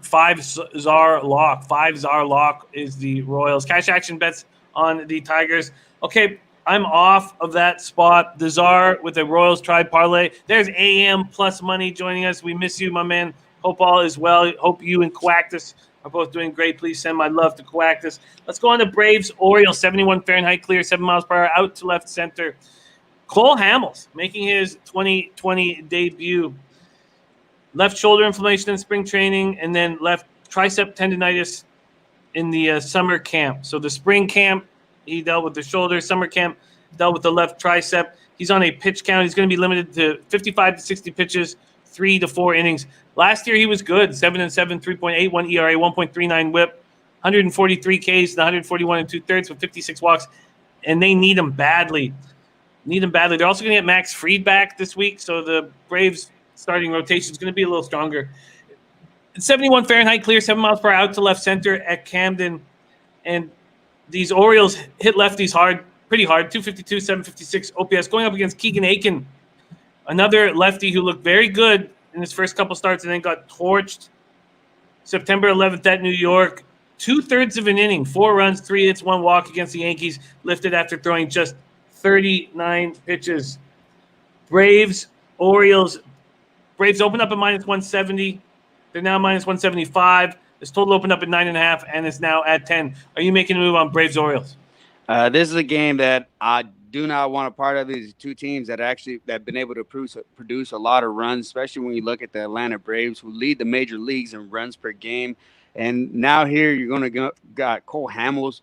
five czar lock is the Royals. Cash action bets on the Tigers. Okay, I'm off of that spot. The Czar with the Royals tribe parlay. There's AM plus money joining us. We miss you, my man. Hope all is well. Hope you and Coactus are both doing great. Please send my love to Coactus. Let's go on to Braves Orioles. 71 Fahrenheit clear, 7 miles per hour out to left center. Cole Hamels making his 2020 debut. Left shoulder inflammation in spring training, and then left tricep tendonitis in the summer camp. So the spring camp, he dealt with the shoulder. Summer camp, dealt with the left tricep. He's on a pitch count. He's going to be limited to 55 to 60 pitches, 3 to 4 innings. Last year he was good, 7-7, 3.81 ERA, 1.39 WHIP, 143 Ks, and 141 2/3 with 56 walks, and they need him badly. They're also going to get Max Fried back this week, so the Braves starting rotation is going to be a little stronger. 71 Fahrenheit clear, 7 miles per hour out to left center at Camden. And these Orioles hit lefties pretty hard, 252, 756 OPS, going up against Keegan Aiken, another lefty who looked very good in his first couple starts and then got torched September 11th at New York. 2/3 of an inning, 4 runs, 3 hits, 1 walk against the Yankees, lifted after throwing just 39 pitches. Orioles. Braves open up at minus 170. They're now minus 175. This total opened up at 9.5 and is now at 10. Are you making a move on Braves Orioles? This is a game that I do not want a part of. These two teams that have been able to produce a lot of runs, especially when you look at the Atlanta Braves, who lead the major leagues in runs per game. And now here you're going to got Cole Hamels,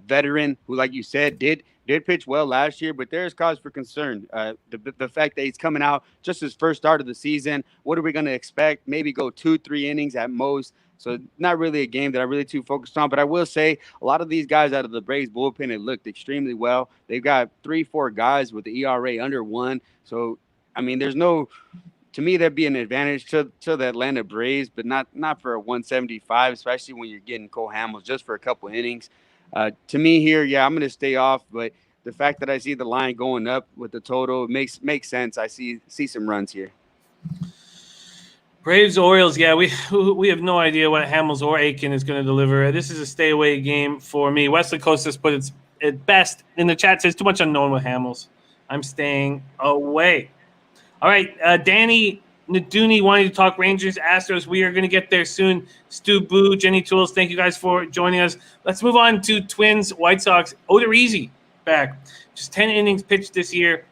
veteran, who, like you said, did pitch well last year, but there's cause for concern. The fact that he's coming out just his first start of the season. What are we going to expect? Maybe go 2-3 innings at most. So not really a game that I'm really too focused on. But I will say a lot of these guys out of the Braves bullpen have looked extremely well. They've got 3-4 guys with the ERA under 1. So, I mean, to me, that'd be an advantage to the Atlanta Braves, but not for a 175, especially when you're getting Cole Hamels just for a couple innings. To me here, yeah, I'm going to stay off, but the fact that I see the line going up with the total makes sense. I see some runs here. Braves Orioles, yeah, we have no idea what Hamels or Aiken is going to deliver. This is a stay away game for me. Wesley Costas put it at best in the chat, says too much unknown with Hamels. I'm staying away. All right, Danny Naduni wanting to talk Rangers, Astros. We are going to get there soon. Stu Boo, Jenny Tools, thank you guys for joining us. Let's move on to Twins, White Sox. Odorizzi back. Just 10 innings pitched this year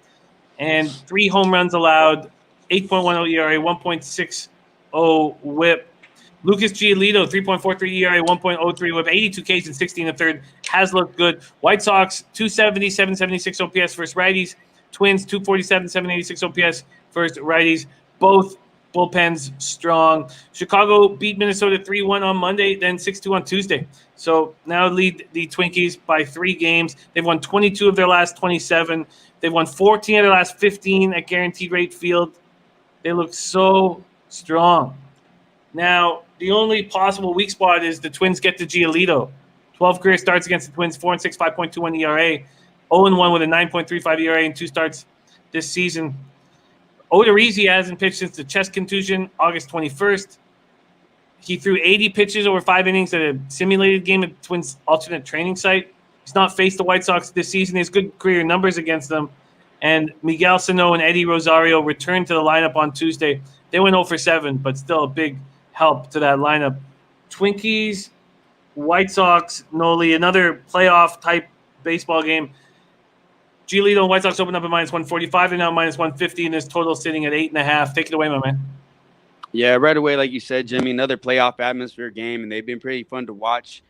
and 3 home runs allowed, 8.10 ERA, 1.60 WHIP. Lucas Giolito, 3.43 ERA, 1.03 WHIP, 82 Ks and 16 1/3. Has looked good. White Sox, 270, 776 OPS versus righties. Twins, 247, 786 OPS versus righties. Both Bullpen's strong. Chicago beat Minnesota 3-1 on Monday, then 6-2 on Tuesday. So now lead the Twinkies by 3 games. They've won 22 of their last 27. They've won 14 of their last 15 at Guaranteed Rate Field. They look so strong. Now, the only possible weak spot is the Twins get to Giolito. 12 career starts against the Twins, 4-6, 5.21 ERA. 0-1 with a 9.35 ERA in 2 starts this season. Odorizzi hasn't pitched since the chest contusion, August 21st. He threw 80 pitches over 5 innings at a simulated game at Twins' alternate training site. He's not faced the White Sox this season. He has good career numbers against them. And Miguel Sano and Eddie Rosario returned to the lineup on Tuesday. They went 0-7, but still a big help to that lineup. Twinkies, White Sox, Nolly, another playoff-type baseball game. Giolito and White Sox opened up at -145 and now -150, and this total sitting at 8.5. Take it away, my man. Yeah, right away, like you said, Jimmy, another playoff atmosphere game, and they've been pretty fun to watch.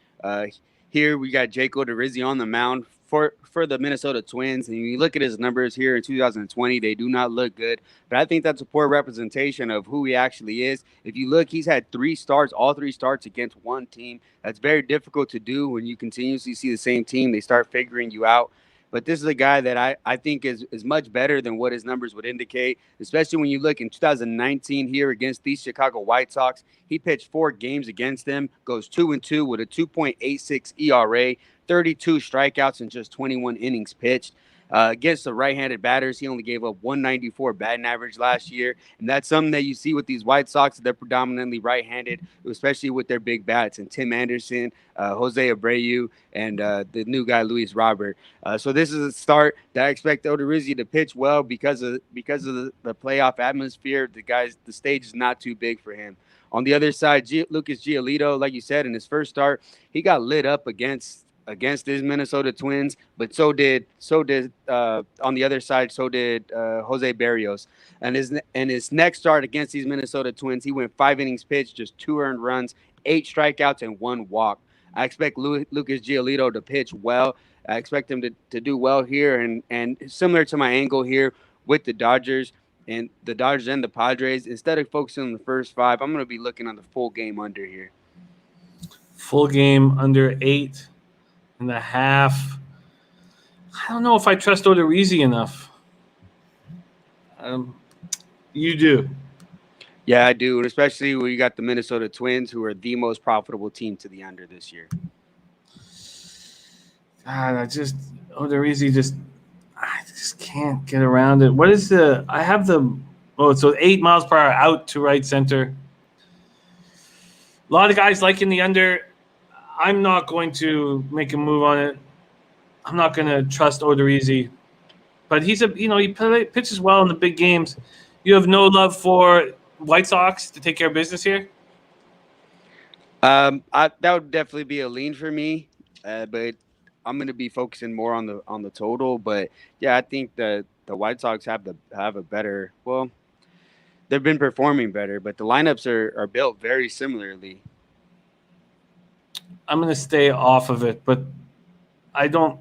Here we got Jake Odorizzi on the mound for the Minnesota Twins, and you look at his numbers here in 2020, they do not look good, but I think that's a poor representation of who he actually is. If you look, he's had 3 starts, all 3 starts against one team. That's very difficult to do when you continuously see the same team. They start figuring you out. But this is a guy that I think is much better than what his numbers would indicate, especially when you look in 2019 here against these Chicago White Sox. He pitched 4 games against them, goes 2-2 with a 2.86 ERA, 32 strikeouts in just 21 innings pitched. Against the right-handed batters, he only gave up 194 batting average last year, and that's something that you see with these White Sox. They're predominantly right-handed, especially with their big bats, and Tim Anderson, Jose Abreu, and the new guy Luis Robert. So this is a start that I expect Odorizzi to pitch well because of the playoff atmosphere. The stage is not too big for him. On the other side, Lucas Giolito, like you said, in his first start, he got lit up against his Minnesota Twins, but so did on the other side, so did Jose Barrios. And his next start against these Minnesota Twins, he went 5 innings pitched, just 2 earned runs, 8 strikeouts, and 1 walk. I expect Lucas Giolito to pitch well. I expect him to do well here, and similar to my angle here with the Dodgers and the Padres, instead of focusing on the first 5, I'm going to be looking on the full game under here. Full game under 8.5. I don't know if I trust Odorizzi enough. You do. Yeah, I do, and especially when you got the Minnesota Twins, who are the most profitable team to the under this year. God, Odorizzi I just can't get around it. What is I have so 8 miles per hour out to right center. A lot of guys liking the under. I'm not going to make a move on it. I'm not going to trust Odorizzi. But he pitches well in the big games. You have no love for White Sox to take care of business here? That would definitely be a lean for me, but I'm going to be focusing more on the total. But yeah, I think the White Sox have a better. Well, they've been performing better, but the lineups are built very similarly. I'm going to stay off of it, but I don't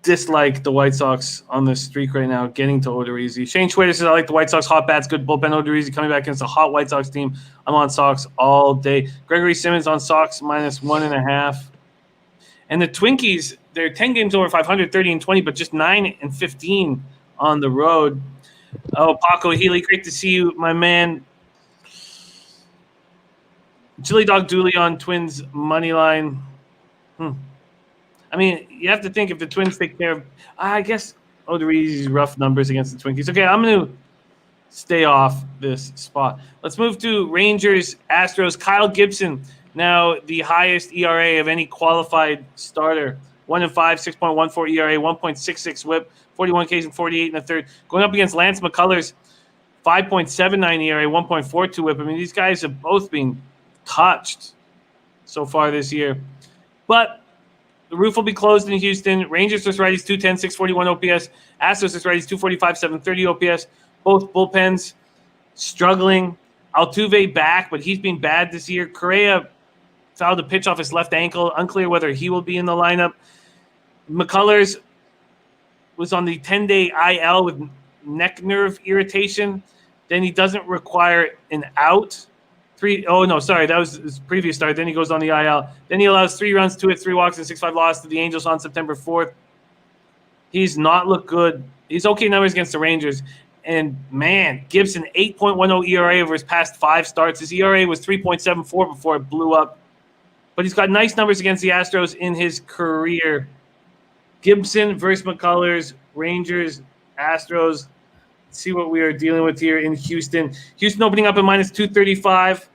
dislike the White Sox on this streak right now, getting to Odorizzi. Shane Schwader says, I like the White Sox hot bats, good bullpen. Odorizzi coming back against a hot White Sox team. I'm on Sox all day. Gregory Simmons on Sox -1.5. And the Twinkies, they're 10 games over 500, 30-20, but just 9-15 on the road. Oh, Paco Healy, great to see you, my man. Chili Dog Dooley on Twins money line. I mean, you have to think if the Twins take care of, I guess Odorizzi's rough numbers against the Twinkies. Okay, I'm going to stay off this spot. Let's move to Rangers, Astros. Kyle Gibson, now the highest ERA of any qualified starter. 1-5, 6.14 ERA, 1.66 WHIP, 41 Ks and 48 1/3. Going up against Lance McCullers, 5.79 ERA, 1.42 WHIP. I mean, these guys have both been touched so far this year. But the roof will be closed in Houston. Rangers versus righties, 210, 641 OPS. Astros versus righties, 245, 730 OPS. Both bullpens struggling. Altuve back, but he's been bad this year. Correa fouled a pitch off his left ankle. Unclear whether he will be in the lineup. McCullers was on the 10-day IL with neck nerve irritation. Then he doesn't require an out. That was his previous start. Then he goes on the IL. Then he allows 3 runs, 2 hits, 3 walks, and 6-5 loss to the Angels on September 4th. He's not looked good. He's okay numbers against the Rangers. And, man, Gibson, 8.10 ERA over his past 5 starts. His ERA was 3.74 before it blew up. But he's got nice numbers against the Astros in his career. Gibson versus McCullers, Rangers, Astros. Let's see what we are dealing with here in Houston. Houston opening up at minus 235.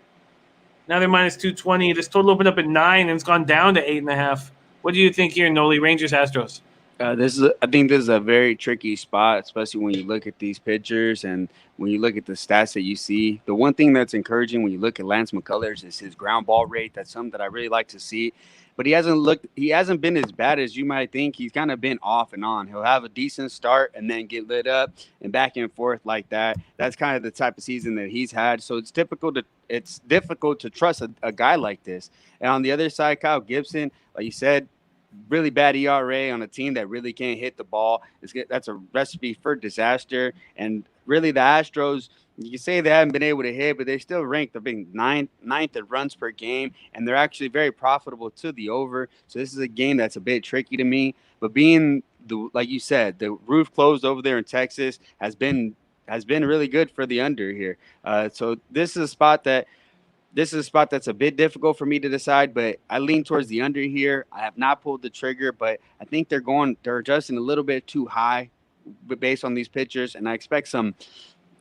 Now they're minus 220. This total opened up at 9 and it's gone down to 8.5. What do you think here, Nolly? Rangers, Astros? I think this is a very tricky spot, especially when you look at these pitchers and when you look at the stats that you see. The one thing that's encouraging when you look at Lance McCullers is his ground ball rate. That's something that I really like to see. But he hasn't been as bad as you might think. He's kind of been off and on. He'll have a decent start and then get lit up and back and forth like that. That's kind of the type of season that he's had. So it's difficult to trust a guy like this. And on the other side, Kyle Gibson, like you said, really bad ERA on a team that really can't hit the ball. That's a recipe for disaster. And really the Astros, you can say they haven't been able to hit, but they still ranked. They're being ninth in runs per game, and they're actually very profitable to the over. So this is a game that's a bit tricky to me. But being like you said, the roof closed over there in Texas has been really good for the under here. So this is a spot that's a bit difficult for me to decide, but I lean towards the under here. I have not pulled the trigger, but I think they're adjusting a little bit too high based on these pitchers, and I expect some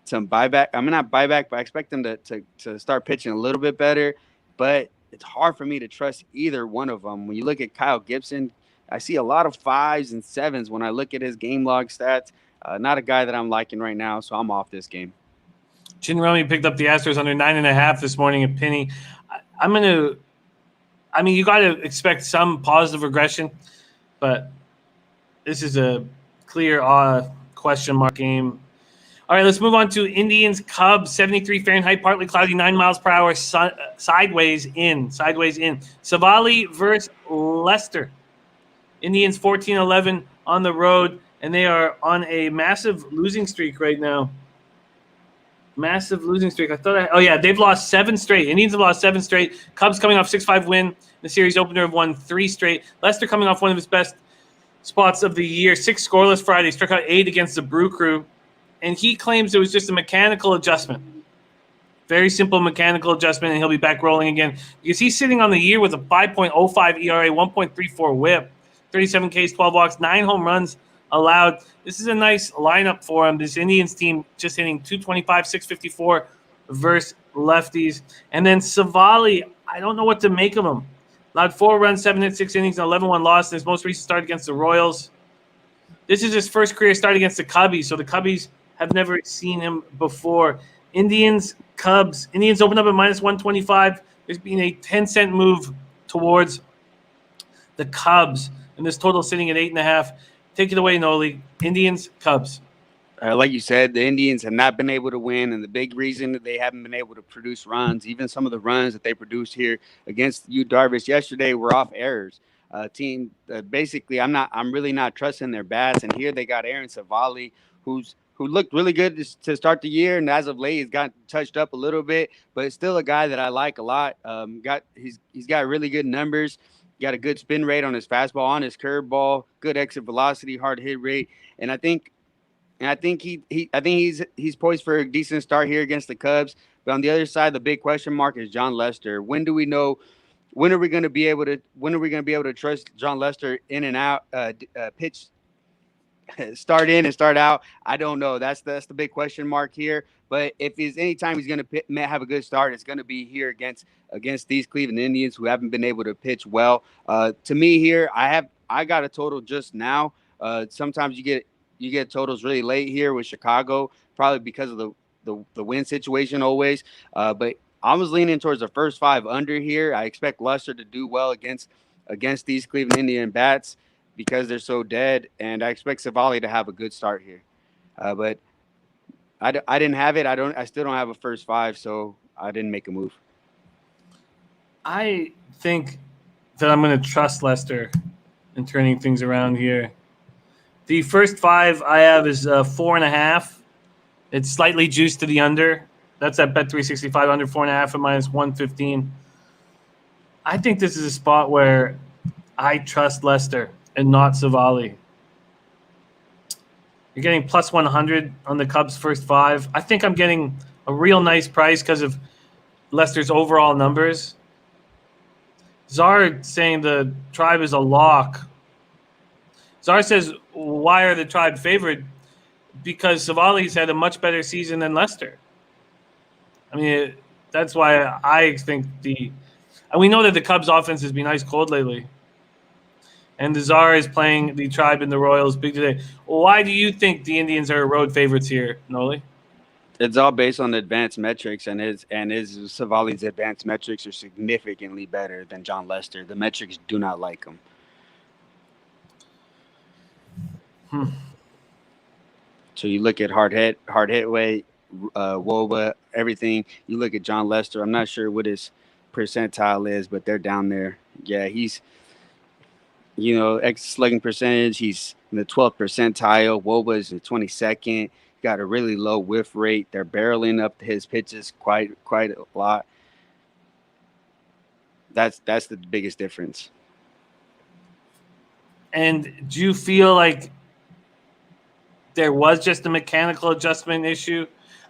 buyback. I mean, not buyback, but I expect them to start pitching a little bit better. But it's hard for me to trust either one of them. When you look at Kyle Gibson, I see a lot of 5s and 7s when I look at his game log stats. Not a guy that I'm liking right now, so I'm off this game. Chin Rummy picked up the Astros under 9.5 this morning at Penny. You got to expect some positive regression, but this is a clear question mark game. All right, let's move on to Indians Cubs, 73 Fahrenheit, partly cloudy, 9 miles per hour, sideways in. Savali versus Lester. Indians 14-11 on the road, and they are on a massive losing streak right now. Massive losing streak. They've lost 7 straight. Indians have lost 7 straight. Cubs coming off 6-5 win. The series opener have won 3 straight. Lester coming off one of his best spots of the year. 6 scoreless Friday. Struck out 8 against the Brew Crew. And he claims it was just a mechanical adjustment. Very simple mechanical adjustment, and he'll be back rolling again. Because he's sitting on the year with a 5.05 ERA, 1.34 whip, 37 Ks, 12 walks, 9 home runs allowed. This is a nice lineup for him. This Indians team just hitting 225, 654 versus lefties. And then Savali, I don't know what to make of him. Allowed 4 runs, 7 hits, 6 innings, and 11-1 loss in his most recent start against the Royals. This is his first career start against the Cubbies, so the Cubbies have never seen him before. Indians, Cubs. Indians open up at minus 125. There's been a 10-cent move towards the Cubs, and this total sitting at 8.5. Take it away, Nolly. Indians, Cubs. Like you said, the Indians have not been able to win, and the big reason that they haven't been able to produce runs, even some of the runs that they produced here against Yu Darvish yesterday, were off errors. Team, basically, I'm really not trusting their bats, and here they got Aaron Savali, who looked really good to start the year, and as of late, he's got touched up a little bit, but it's still a guy that I like a lot. He's got really good numbers. Got a good spin rate on his fastball, on his curveball, good exit velocity, hard hit rate, and I think he's poised for a decent start here against the Cubs. But on the other side, the big question mark is John Lester. When are we going to be able to trust John Lester in and out, pitch, start in and start out? I don't know. That's the big question mark here. But if he's anytime he's going to have a good start, it's going to be here against these Cleveland Indians who haven't been able to pitch well. To me here, I got a total just now. Sometimes you get totals really late here with Chicago, probably because of the win situation always. But I was leaning towards the first 5 under here. I expect Lester to do well against these Cleveland Indian bats because they're so dead, and I expect Savali to have a good start here. But I didn't have it. I still don't have a first 5, so I didn't make a move. I think that I'm going to trust Lester in turning things around here. The first 5 I have is 4.5. It's slightly juiced to the under. That's at Bet 365 under 4.5 at -115. I think this is a spot where I trust Lester and not Savali. You're getting +100 on the Cubs' first 5. I think I'm getting a real nice price because of Lester's overall numbers. Czar saying the Tribe is a lock. Czar says, why are the Tribe favored? Because Savali's had a much better season than Lester. I mean, that's why I think and we know that the Cubs' offense has been ice cold lately. And the Czar is playing the Tribe and the Royals big today. Why do you think the Indians are road favorites here, Nolly? It's all based on advanced metrics, and his Savali's advanced metrics are significantly better than John Lester. The metrics do not like him. So you look at hard hit weight, WOBA, everything. You look at John Lester. I'm not sure what his percentile is, but they're down there. Yeah, he's slugging percentage. He's in the 12th percentile. WOBA is the 22nd. Got a really low whiff rate. They're barreling up his pitches quite a lot. That's the biggest difference. And do you feel like there was just a mechanical adjustment issue?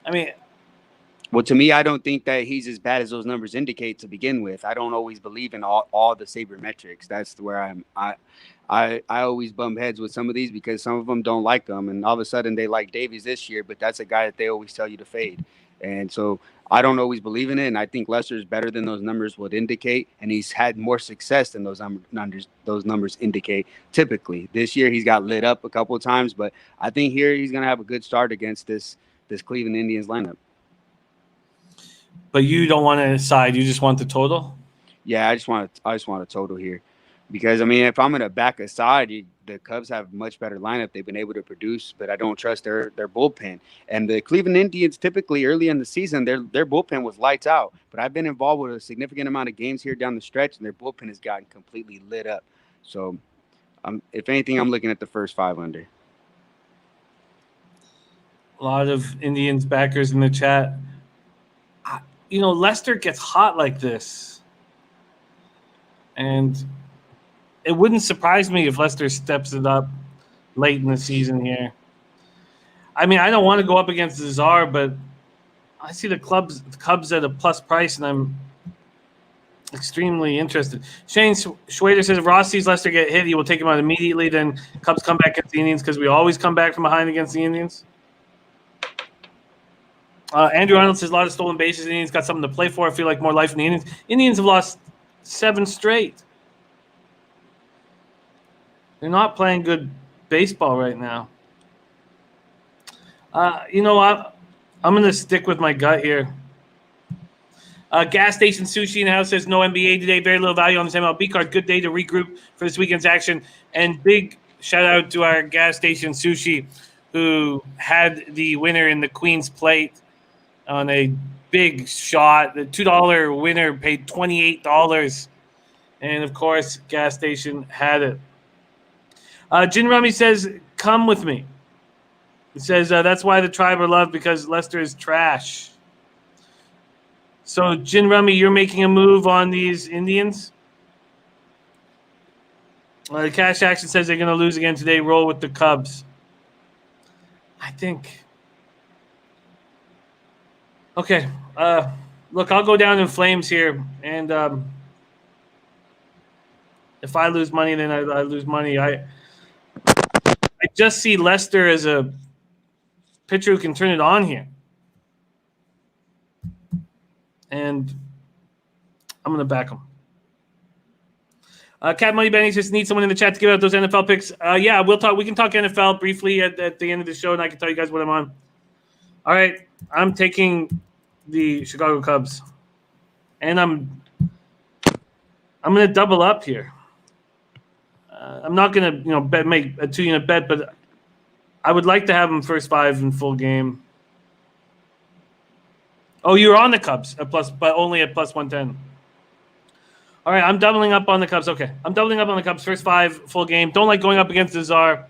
I mean, well, to me, I don't think that he's as bad as those numbers indicate to begin with. I don't always believe in all the sabermetrics. That's where I always bump heads with some of these because some of them don't like them, and all of a sudden they like Davies this year, but that's a guy that they always tell you to fade. And so I don't always believe in it, and I think Lester is better than those numbers would indicate, and he's had more success than those numbers indicate. Typically, this year he's got lit up a couple of times, but I think here he's going to have a good start against this Cleveland Indians lineup. But you don't want to side; you just want the total. Yeah, I just want a total here, because I mean, if I'm gonna back a side, the Cubs have much better lineup. They've been able to produce, but I don't trust their bullpen. And the Cleveland Indians typically early in the season, their bullpen was lights out. But I've been involved with a significant amount of games here down the stretch, and their bullpen has gotten completely lit up. So, if anything, I'm looking at the first 5 under. A lot of Indians backers in the chat. Lester gets hot like this. And it wouldn't surprise me if Lester steps it up late in the season here. I mean, I don't want to go up against the Czar, but I see the Cubs at a plus price, and I'm extremely interested. Shane Schwader says if Ross sees Lester get hit, he will take him out immediately. Then Cubs come back against the Indians because we always come back from behind against the Indians. Andrew Arnold says a lot of stolen bases. The Indians got something to play for. I feel like more life in the Indians. Indians have lost 7 straight. They're not playing good baseball right now. I'm going to stick with my gut here. Gas Station Sushi in the house says no NBA today. Very little value on this MLB card. Good day to regroup for this weekend's action. And big shout out to our Gas Station Sushi who had the winner in the Queen's Plate on a big shot. The $2 winner paid $28. And, of course, Gas Station had it. Jin Rummy says, come with me. He says, that's why the Tribe are loved, because Lester is trash. So, Jin Rummy, you're making a move on these Indians? Cash Action says they're going to lose again today. Roll with the Cubs. I think. Okay. Look, I'll go down in flames here. And if I lose money, then I lose money. I just see Lester as a pitcher who can turn it on here. And I'm going to back him. Cat Money Benny says, need someone in the chat to give out those NFL picks. Yeah, we can talk NFL briefly at the end of the show, and I can tell you guys what I'm on. All right, I'm taking the Chicago Cubs, and I'm going to double up here. I'm not going to make a 2-unit bet, but I would like to have them first 5 in full game. Oh, you're on the Cubs but only at plus 110. All right, I'm doubling up on the Cubs. Okay, I'm doubling up on the Cubs first 5 full game. Don't like going up against the Czar.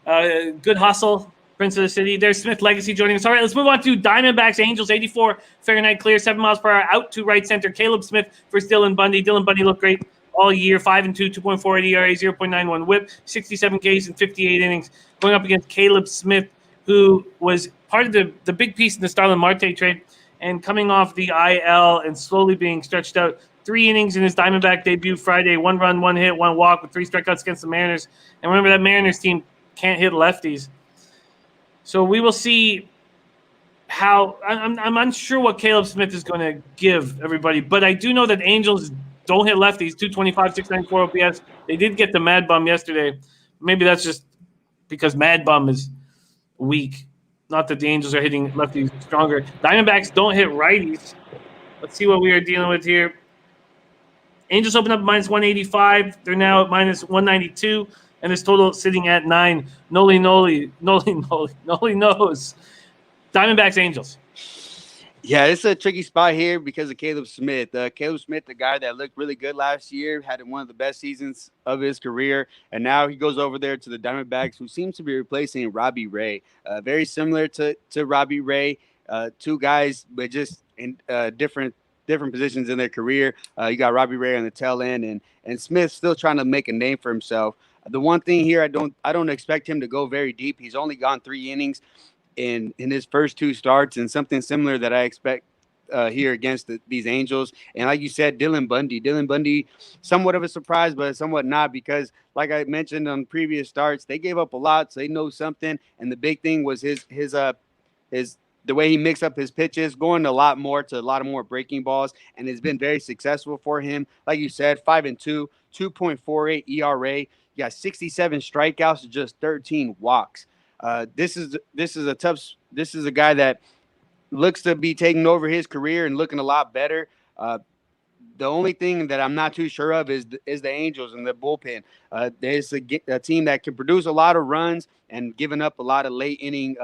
Good hustle, Prince of the City. There's Smith Legacy joining us. All right, let's move on to Diamondbacks Angels. 84 Fahrenheit clear, 7 miles per hour out to right center. Caleb Smith versus Dylan Bundy. Dylan Bundy looked great all year. 5-2, 2.48 ERA, 0.91 WHIP, 67 Ks in 58 innings. Going up against Caleb Smith, who was part of the big piece in the Starlin Marte trade, and coming off the IL and slowly being stretched out. 3 innings in his Diamondback debut Friday. 1 run, 1 hit, 1 walk with 3 strikeouts against the Mariners. And remember, that Mariners team can't hit lefties. So we will see how I'm unsure what Caleb Smith is going to give everybody, but I do know that Angels don't hit lefties. 225, 694 OPS. They did get the Mad Bum yesterday. Maybe that's just because Mad Bum is weak. Not that the Angels are hitting lefties stronger. Diamondbacks don't hit righties. Let's see what we are dealing with here. Angels open up minus 185. They're now at minus 192. And this total sitting at 9. Nolly Knows. Diamondbacks, Angels. Yeah, it's a tricky spot here because of Caleb Smith. Caleb Smith, the guy that looked really good last year, had one of the best seasons of his career. And now he goes over there to the Diamondbacks, who seems to be replacing Robbie Ray. Very similar to Robbie Ray. 2 guys, but just in different positions in their career. You got Robbie Ray on the tail end, and Smith still trying to make a name for himself. The one thing here, I don't expect him to go very deep. He's only gone 3 innings in his first 2 starts, and something similar that I expect here against these Angels. And like you said, Dylan Bundy, somewhat of a surprise, but somewhat not, because like I mentioned on previous starts, they gave up a lot, so they know something. And the big thing was his the way he mixed up his pitches, going a lot more breaking balls, and it's been very successful for him. Like you said, 5-2, 2.48 ERA. You got 67 strikeouts to just 13 walks. This is a guy that looks to be taking over his career and looking a lot better. The only thing that I'm not too sure of is the Angels and the bullpen. There's a team that can produce a lot of runs and giving up a lot of late inning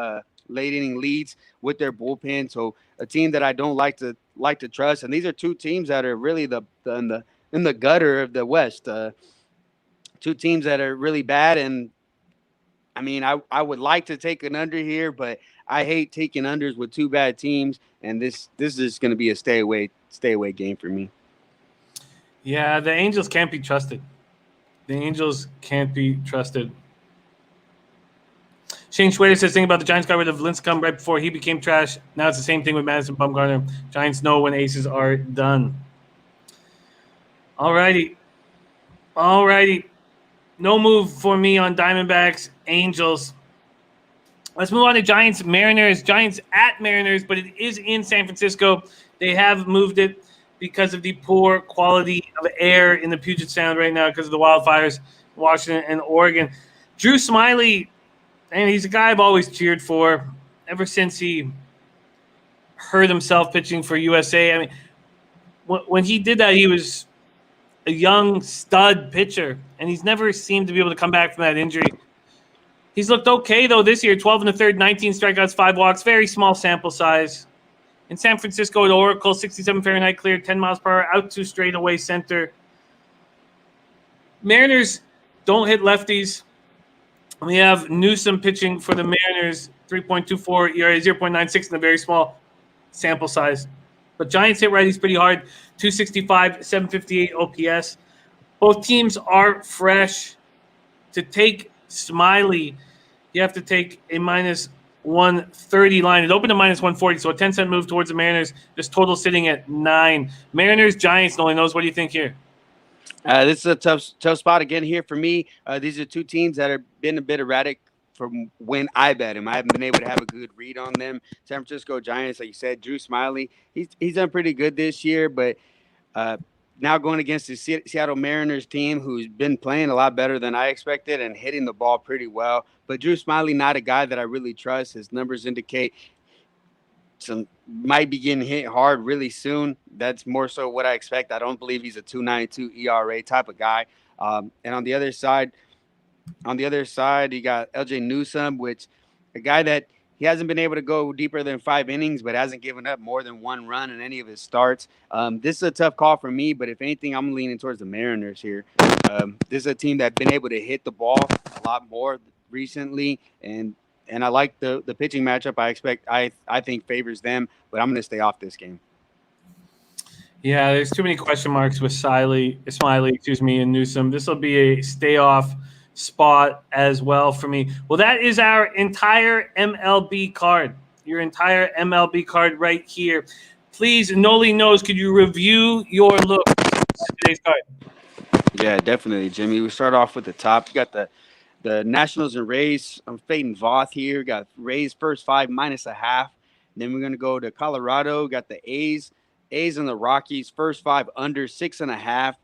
leads with their bullpen. So a team that I don't like to trust. And these are 2 teams that are really in the gutter of the West. 2 teams that are really bad. And I mean, I would like to take an under here, but I hate taking unders with 2 bad teams. And this is just going to be a stay away game for me. Yeah, the Angels can't be trusted. Shane Schwader says, think about the Giants got rid of Lincecum right before he became trash. Now it's the same thing with Madison Bumgarner. Giants know when aces are done. All righty. No move for me on Diamondbacks, Angels. Let's move on to Giants, Mariners. Giants at Mariners, but it is in San Francisco. They have moved it because of the poor quality of air in the Puget Sound right now because of the wildfires in Washington and Oregon. Drew Smyly, and he's a guy I've always cheered for ever since he hurt himself pitching for USA. I mean, when he did that, he was a young stud pitcher, and he's never seemed to be able to come back from that injury. He's looked okay, though, this year. 12 1/3, 19 strikeouts, 5 walks, very small sample size. In San Francisco at Oracle, 67 Fahrenheit clear, 10 miles per hour, out to straightaway center. Mariners don't hit lefties. We have Newsom pitching for the Mariners, 3.24 ERA, 0.96 in a very small sample size. But Giants hit righties pretty hard, 265, 758 OPS. Both teams are fresh. To take Smyly, you have to take a minus 130 line. It opened at minus 140, so a 10-cent move towards the Mariners. This total sitting at 9. Mariners, Giants, Nolly Knows. What do you think here? This is a tough spot again here for me. These are 2 teams that have been a bit erratic from when I bet them. I haven't been able to have a good read on them. San Francisco Giants, like you said, Drew Smyly, he's done pretty good this year, but now going against the Seattle Mariners team, who's been playing a lot better than I expected and hitting the ball pretty well. But Drew Smyly, not a guy that I really trust. His numbers indicate might be getting hit hard really soon. That's more so what I expect. I don't believe he's a 2.92 ERA type of guy. And on the other side, you got LJ Newsom, which a guy that he hasn't been able to go deeper than 5 innings, but hasn't given up more than 1 run in any of his starts. This is a tough call for me, but if anything, I'm leaning towards the Mariners here. This is a team that's been able to hit the ball a lot more recently, and and I like the pitching matchup. I think favors them, but I'm going to stay off this game. Yeah, there's too many question marks with Smiley, and Newsom. This will be a stay off spot as well for me. Well, that is our entire MLB card. Your entire MLB card right here. Please, Nolly Knows, could you review your look at today's card? Yeah, definitely, Jimmy. We start off with the top. You got the Nationals and Rays. I'm fading Voth here. Got Rays first 5 minus a half. Then we're gonna go to Colorado. Got the A's and the Rockies first 5 under 6.5.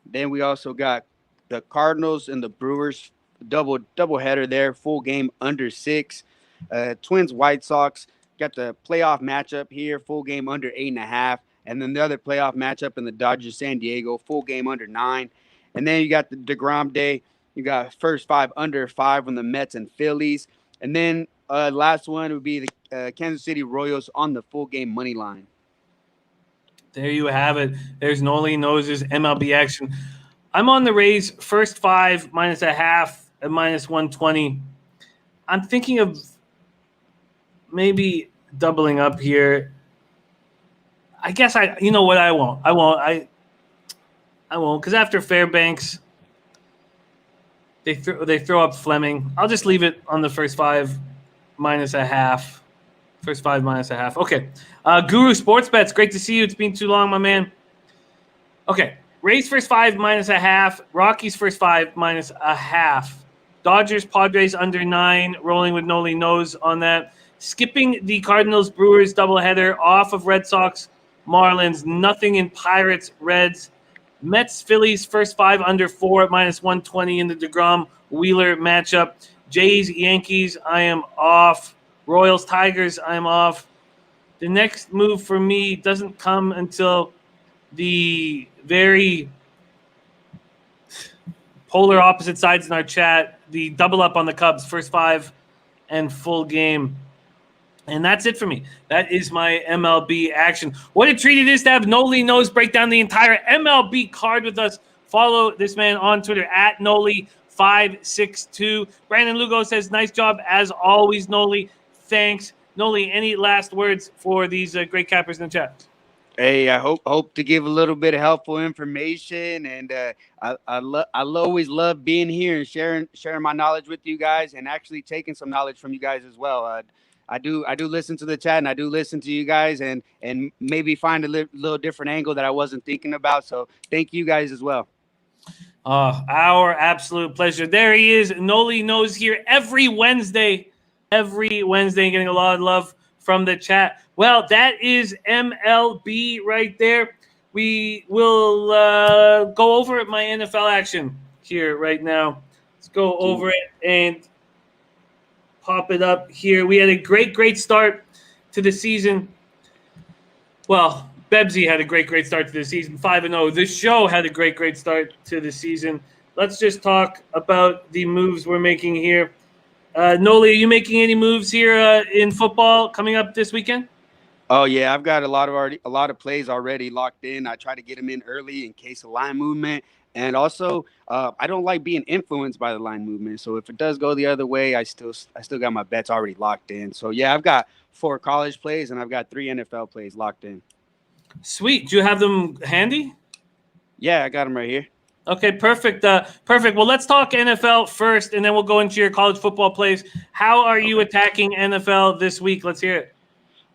Then we also got the Cardinals and the Brewers doubleheader there, full game under 6. Twins White Sox got the playoff matchup here, full game under 8.5. And then the other playoff matchup in the Dodgers San Diego, full game under 9. And then you got the DeGrom Day. You got first 5 under 5 on the Mets and Phillies. And then last one would be the Kansas City Royals on the full game money line. There you have it. There's Nolly Knows' MLB action. I'm on the Rays first 5 minus a half at minus 120. I'm thinking of maybe doubling up here. I guess you know what, I won't because after Fairbanks, they throw up Fleming. I'll just leave it on the first 5 minus a half. First 5 minus a half. Okay. Guru Sports Bets, great to see you. It's been too long, my man. Okay. Rays first 5 minus a half. Rockies first 5 minus a half. Dodgers, Padres under 9. Rolling with Nolly Knows on that. Skipping the Cardinals, Brewers doubleheader. Off of Red Sox, Marlins. Nothing in Pirates, Reds. Mets, Phillies first 5 under 4 at minus 120 in the DeGrom Wheeler matchup. Jays, Yankees, I am off. Royals, Tigers, I'm off. The next move for me doesn't come until the very polar opposite sides in our chat. The double up on the Cubs, first 5 and full game. And that's it for me. That is my MLB action. What a treat it is to have Nolly Knows break down the entire MLB card with us. Follow this man on Twitter at Nolly562. Brandon Lugo says, nice job as always, Nolly. Thanks. Nolly, any last words for these great cappers in the chat? Hey, I hope to give a little bit of helpful information, and I always love being here and sharing my knowledge with you guys, and actually taking some knowledge from you guys as well. I do listen to the chat, and I do listen to you guys, and maybe find a little different angle that I wasn't thinking about. So thank you guys as well. Our absolute pleasure. There he is. Nolly Knows here every Wednesday, getting a lot of love from the chat. Well, that is MLB right there. We will go over my NFL action here right now. Let's go over it and pop it up here. We had a great start to the season. Well, Bebsy had a great start to the season, 5-0. This show had a great start to the season. Let's just talk about the moves we're making here. Nolly, are you making any moves here in football coming up this weekend? Oh yeah, I've got a lot of plays already locked in. I try to get them in early in case of line movement, and also I don't like being influenced by the line movement. So if it does go the other way, I still got my bets already locked in. So yeah, I've got 4 college plays and I've got 3 NFL plays locked in. Sweet. Do you have them handy? Yeah, I got them right here. Okay, perfect. Perfect. Well, let's talk NFL first, and then we'll go into your college football plays. How are you attacking NFL this week? Let's hear it.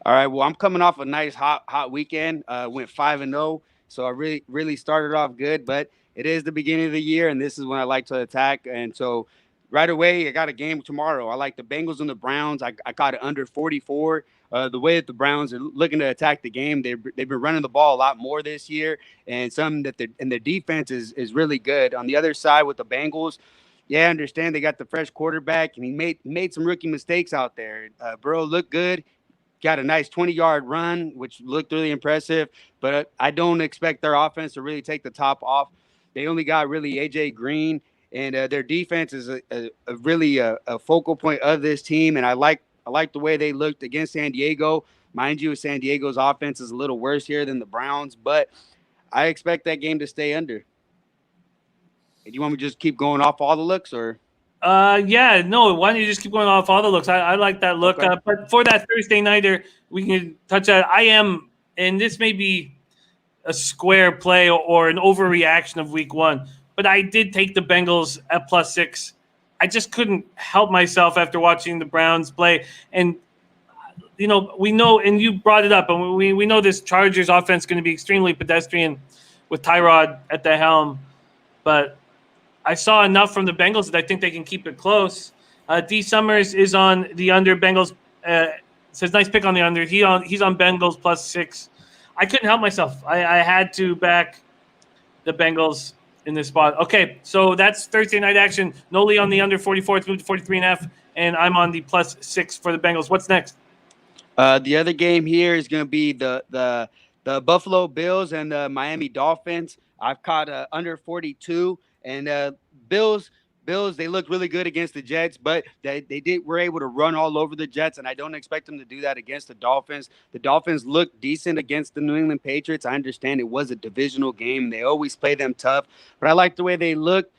All right. Well, I'm coming off a nice hot weekend. Went 5-0, so I really started off good. But it is the beginning of the year, and this is when I like to attack. And so right away, I got a game tomorrow. I like the Bengals and the Browns. I got it under 44. The way that the Browns are looking to attack the game, they've been running the ball a lot more this year, and their defense is really good. On the other side with the Bengals, yeah, I understand they got the fresh quarterback, and he made some rookie mistakes out there. Burrow looked good, got a nice 20-yard run, which looked really impressive, but I don't expect their offense to really take the top off. They only got really AJ Green, and their defense is really a focal point of this team, and I like the way they looked against San Diego. Mind you, San Diego's offense is a little worse here than the Browns, but I expect that game to stay under. Do you want me to just keep going off all the looks, or? Yeah, no, why don't you just keep going off all the looks? I like that look. Okay. But for that Thursday nighter, we can touch that. I am, and this may be a square play or an overreaction of week one, but I did take the Bengals at +6. I just couldn't help myself after watching the Browns play. And, we know, and you brought it up, and we know this Chargers offense is going to be extremely pedestrian with Tyrod at the helm. But I saw enough from the Bengals that I think they can keep it close. D. Summers is on the under. Bengals says nice pick on the under. He's on Bengals +6. I couldn't help myself. I had to back the Bengals in this spot. Okay, so that's Thursday night action. Nolly on the under 44. It's moved to 43.5, and I'm on the +6 for the Bengals. What's next? The other game here is going to be the Buffalo Bills and the Miami Dolphins. I've caught under 42, and Bills, they looked really good against the Jets, but they were able to run all over the Jets, and I don't expect them to do that against the Dolphins. The Dolphins looked decent against the New England Patriots. I understand it was a divisional game. They always play them tough, but I like the way they looked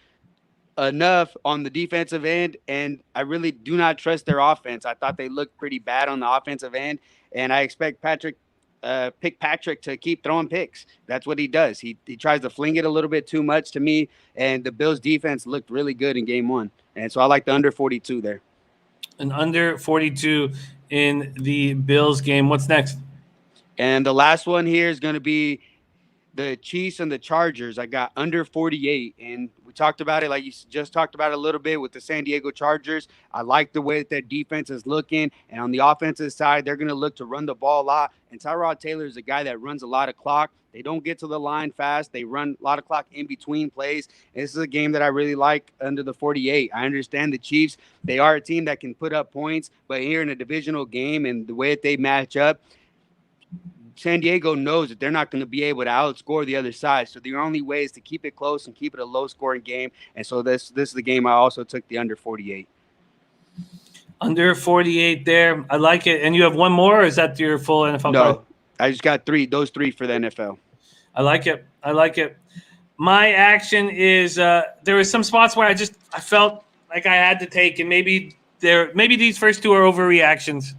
enough on the defensive end, and I really do not trust their offense. I thought they looked pretty bad on the offensive end, and I expect Patrick to keep throwing picks. That's what he does. He tries to fling it a little bit too much to me, and the Bills defense looked really good in game one. And so I like the under 42 there. An under 42 in the Bills game. What's next? And the last one here is going to be the Chiefs and the Chargers. I got under 48, and we talked about it like you just talked about a little bit with the San Diego Chargers. I like the way that their defense is looking, and on the offensive side, they're going to look to run the ball a lot, and Tyrod Taylor is a guy that runs a lot of clock. They don't get to the line fast. They run a lot of clock in between plays. And this is a game that I really like under the 48. I understand the Chiefs. They are a team that can put up points, but here in a divisional game and the way that they match up, San Diego knows that they're not going to be able to outscore the other side. So the only way is to keep it close and keep it a low-scoring game. And so this is the game I also took the under 48. Under 48 there. I like it. And you have one more, or is that your full NFL No, card? I just got those three for the NFL. I like it. My action is there were some spots where I felt like I had to take, and maybe these first two are overreactions.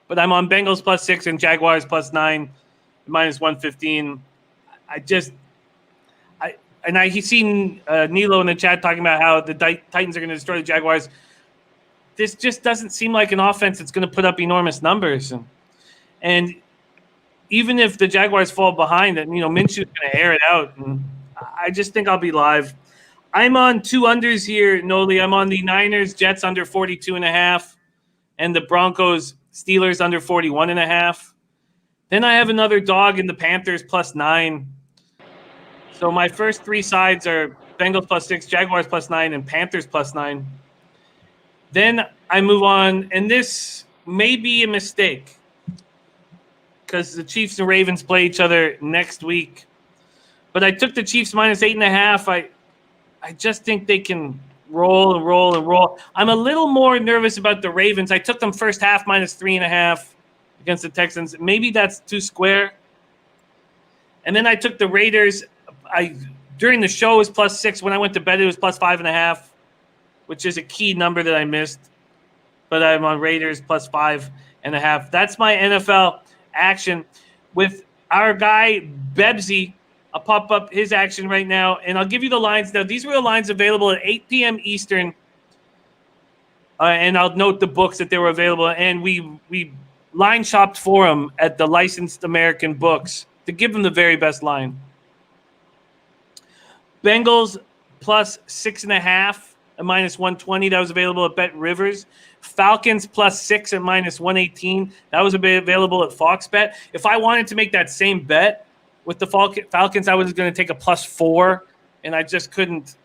But I'm on Bengals +6 and Jaguars +9. -115. He's seen Nilo in the chat talking about how the Titans are going to destroy the Jaguars. This just doesn't seem like an offense that's going to put up enormous numbers. And even if the Jaguars fall behind, Minshew's going to air it out. And I just think I'll be live. I'm on two unders here, Noli. I'm on the Niners, Jets under 42.5, and the Broncos, Steelers under 41.5. Then I have another dog in the Panthers +9. So my first three sides are Bengals +6, Jaguars +9, and Panthers +9. Then I move on, and this may be a mistake because the Chiefs and Ravens play each other next week. But I took the Chiefs -8.5. I just think they can roll and roll and roll. I'm a little more nervous about the Ravens. I took them first half -3.5. Against the Texans. Maybe that's too square. And then I took the Raiders. During the show it was +6. When I went to bed, it was +5.5, which is a key number that I missed. But I'm on Raiders +5.5. That's my NFL action. With our guy Bebsy, I'll pop up his action right now, and I'll give you the lines. Now, these were the lines available at 8 p.m. Eastern. And I'll note the books that they were available. And we line shopped for him at the Licensed American Books to give him the very best line. Bengals +6.5 at -120. That was available at Bet Rivers. Falcons +6 at -118. That was available at Fox Bet. If I wanted to make that same bet with the Falcons, I was going to take a +4, and I just couldn't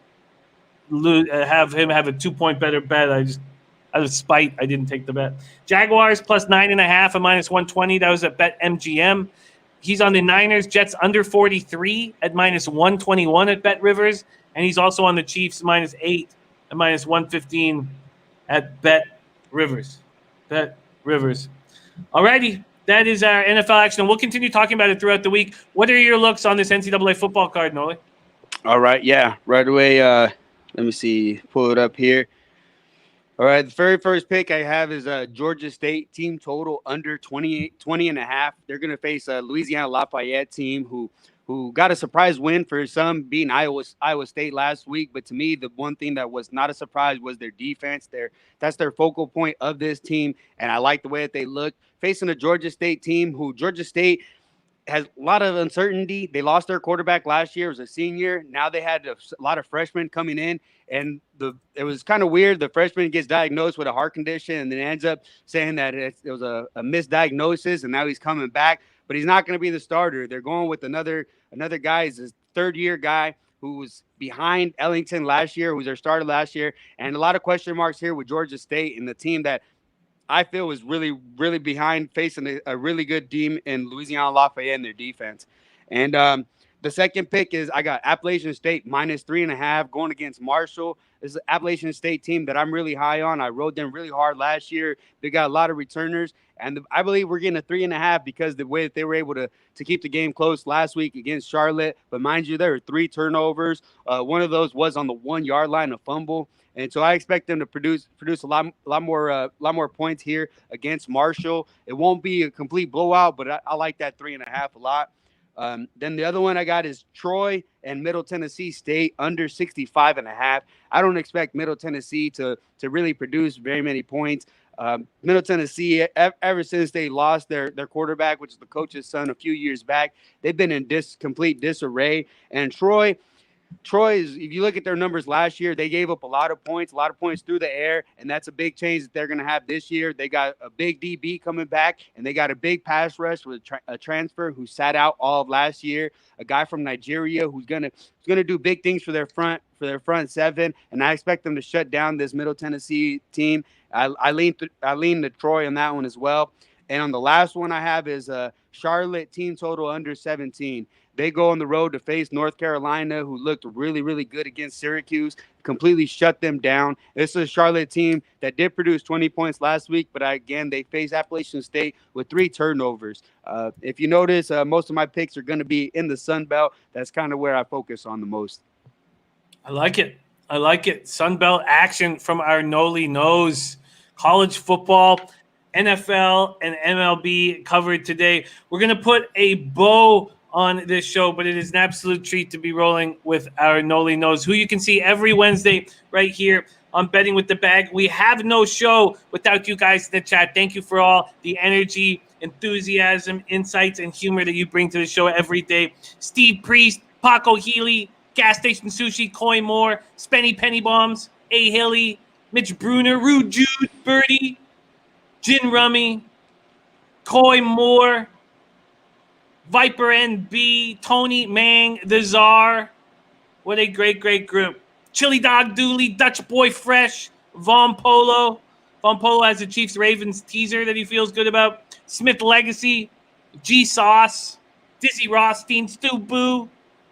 have him have a 2-point better bet. Out of spite, I didn't take the bet. Jaguars +9.5 at -120. That was at Bet MGM. He's on the Niners, Jets under 43 at -121 at Bet Rivers. And he's also on the Chiefs -8 at -115 at Bet Rivers. Bet Rivers. Alrighty, that is our NFL action. We'll continue talking about it throughout the week. What are your looks on this NCAA football card, Noli? All right, yeah, right away. Let me see, pull it up here. All right, the very first pick I have is Georgia State team total under 20 and a half. They're going to face a Louisiana Lafayette team who got a surprise win for some, beating Iowa State last week. But to me, the one thing that was not a surprise was their defense. That's their focal point of this team, and I like the way that they look facing a Georgia State team who Georgia State has a lot of uncertainty. They lost their quarterback last year. It was a senior. Now they had a lot of freshmen coming in, and it was kind of weird. The freshman gets diagnosed with a heart condition, and then ends up saying that it was a misdiagnosis, and now he's coming back. But he's not going to be the starter. They're going with another guy. He's a third-year guy who was behind Ellington last year, who was their starter last year, and a lot of question marks here with Georgia State and the team that I feel was really, really behind, facing a really good team in Louisiana Lafayette in their defense. And the second pick is I got Appalachian State -3.5 going against Marshall. This is an Appalachian State team that I'm really high on. I rode them really hard last year. They got a lot of returners, and I believe we're getting a 3.5 because the way that they were able to keep the game close last week against Charlotte. But mind you, there were 3 turnovers. One of those was on the 1-yard line, a fumble. And so I expect them to produce a lot more points here against Marshall. It won't be a complete blowout, but I like that 3.5 a lot. Then the other one I got is Troy and Middle Tennessee State under 65.5. I don't expect Middle Tennessee to really produce very many points. Middle Tennessee, ever since they lost their quarterback, which is the coach's son, a few years back, they've been in complete disarray. And Troy, if you look at their numbers last year, they gave up a lot of points through the air, and that's a big change that they're going to have this year. They got a big DB coming back, and they got a big pass rush with a transfer who sat out all of last year, a guy from Nigeria who's going to do big things for their front seven, and I expect them to shut down this Middle Tennessee team. I lean to Troy on that one as well. And on the last one I have is Charlotte team total under 17. They go on the road to face North Carolina, who looked really, really good against Syracuse, completely shut them down. This is a Charlotte team that did produce 20 points last week, but again, they face Appalachian State with 3 turnovers. If you notice, most of my picks are going to be in the Sun Belt. That's kind of where I focus on the most. I like it. Sun Belt action from our Nolly Knows. College football, NFL, and MLB covered today. We're going to put a bow on this show, but it is an absolute treat to be rolling with our Nolly Knows, who you can see every Wednesday right here on Betting with the Bag. We have no show without you guys in the chat. Thank you for all the energy, enthusiasm, insights, and humor that you bring to the show every day. Steve Priest, Paco Healy, Gas Station Sushi, Coy Moore, Spenny Penny Bombs, A. Hilly, Mitch Bruner, Rude Jude, Birdie, Gin Rummy, Coy Moore, Viper NB, Tony Mang, The Czar. What a great, great group. Chili Dog Dooley, Dutch Boy Fresh, Von Polo. Von Polo has the Chiefs-Ravens teaser that he feels good about. Smith Legacy, G Sauce, Dizzy Rothstein, Stu Boo.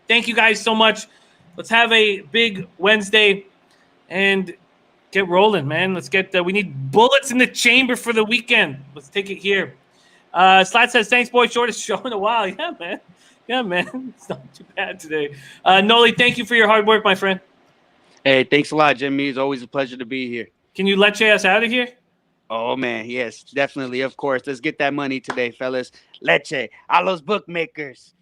Thank you guys so much. Let's have a big Wednesday and get rolling, man. Let's get we need bullets in the chamber for the weekend. Let's take it here. Slat says, thanks, boy. Shortest show in a while. Yeah, man. It's not too bad today. Nolly, thank you for your hard work, my friend. Hey, thanks a lot, Jimmy. It's always a pleasure to be here. Can you leche us out of here? Oh, man. Yes, definitely. Of course. Let's get that money today, fellas. Leche. A los bookmakers.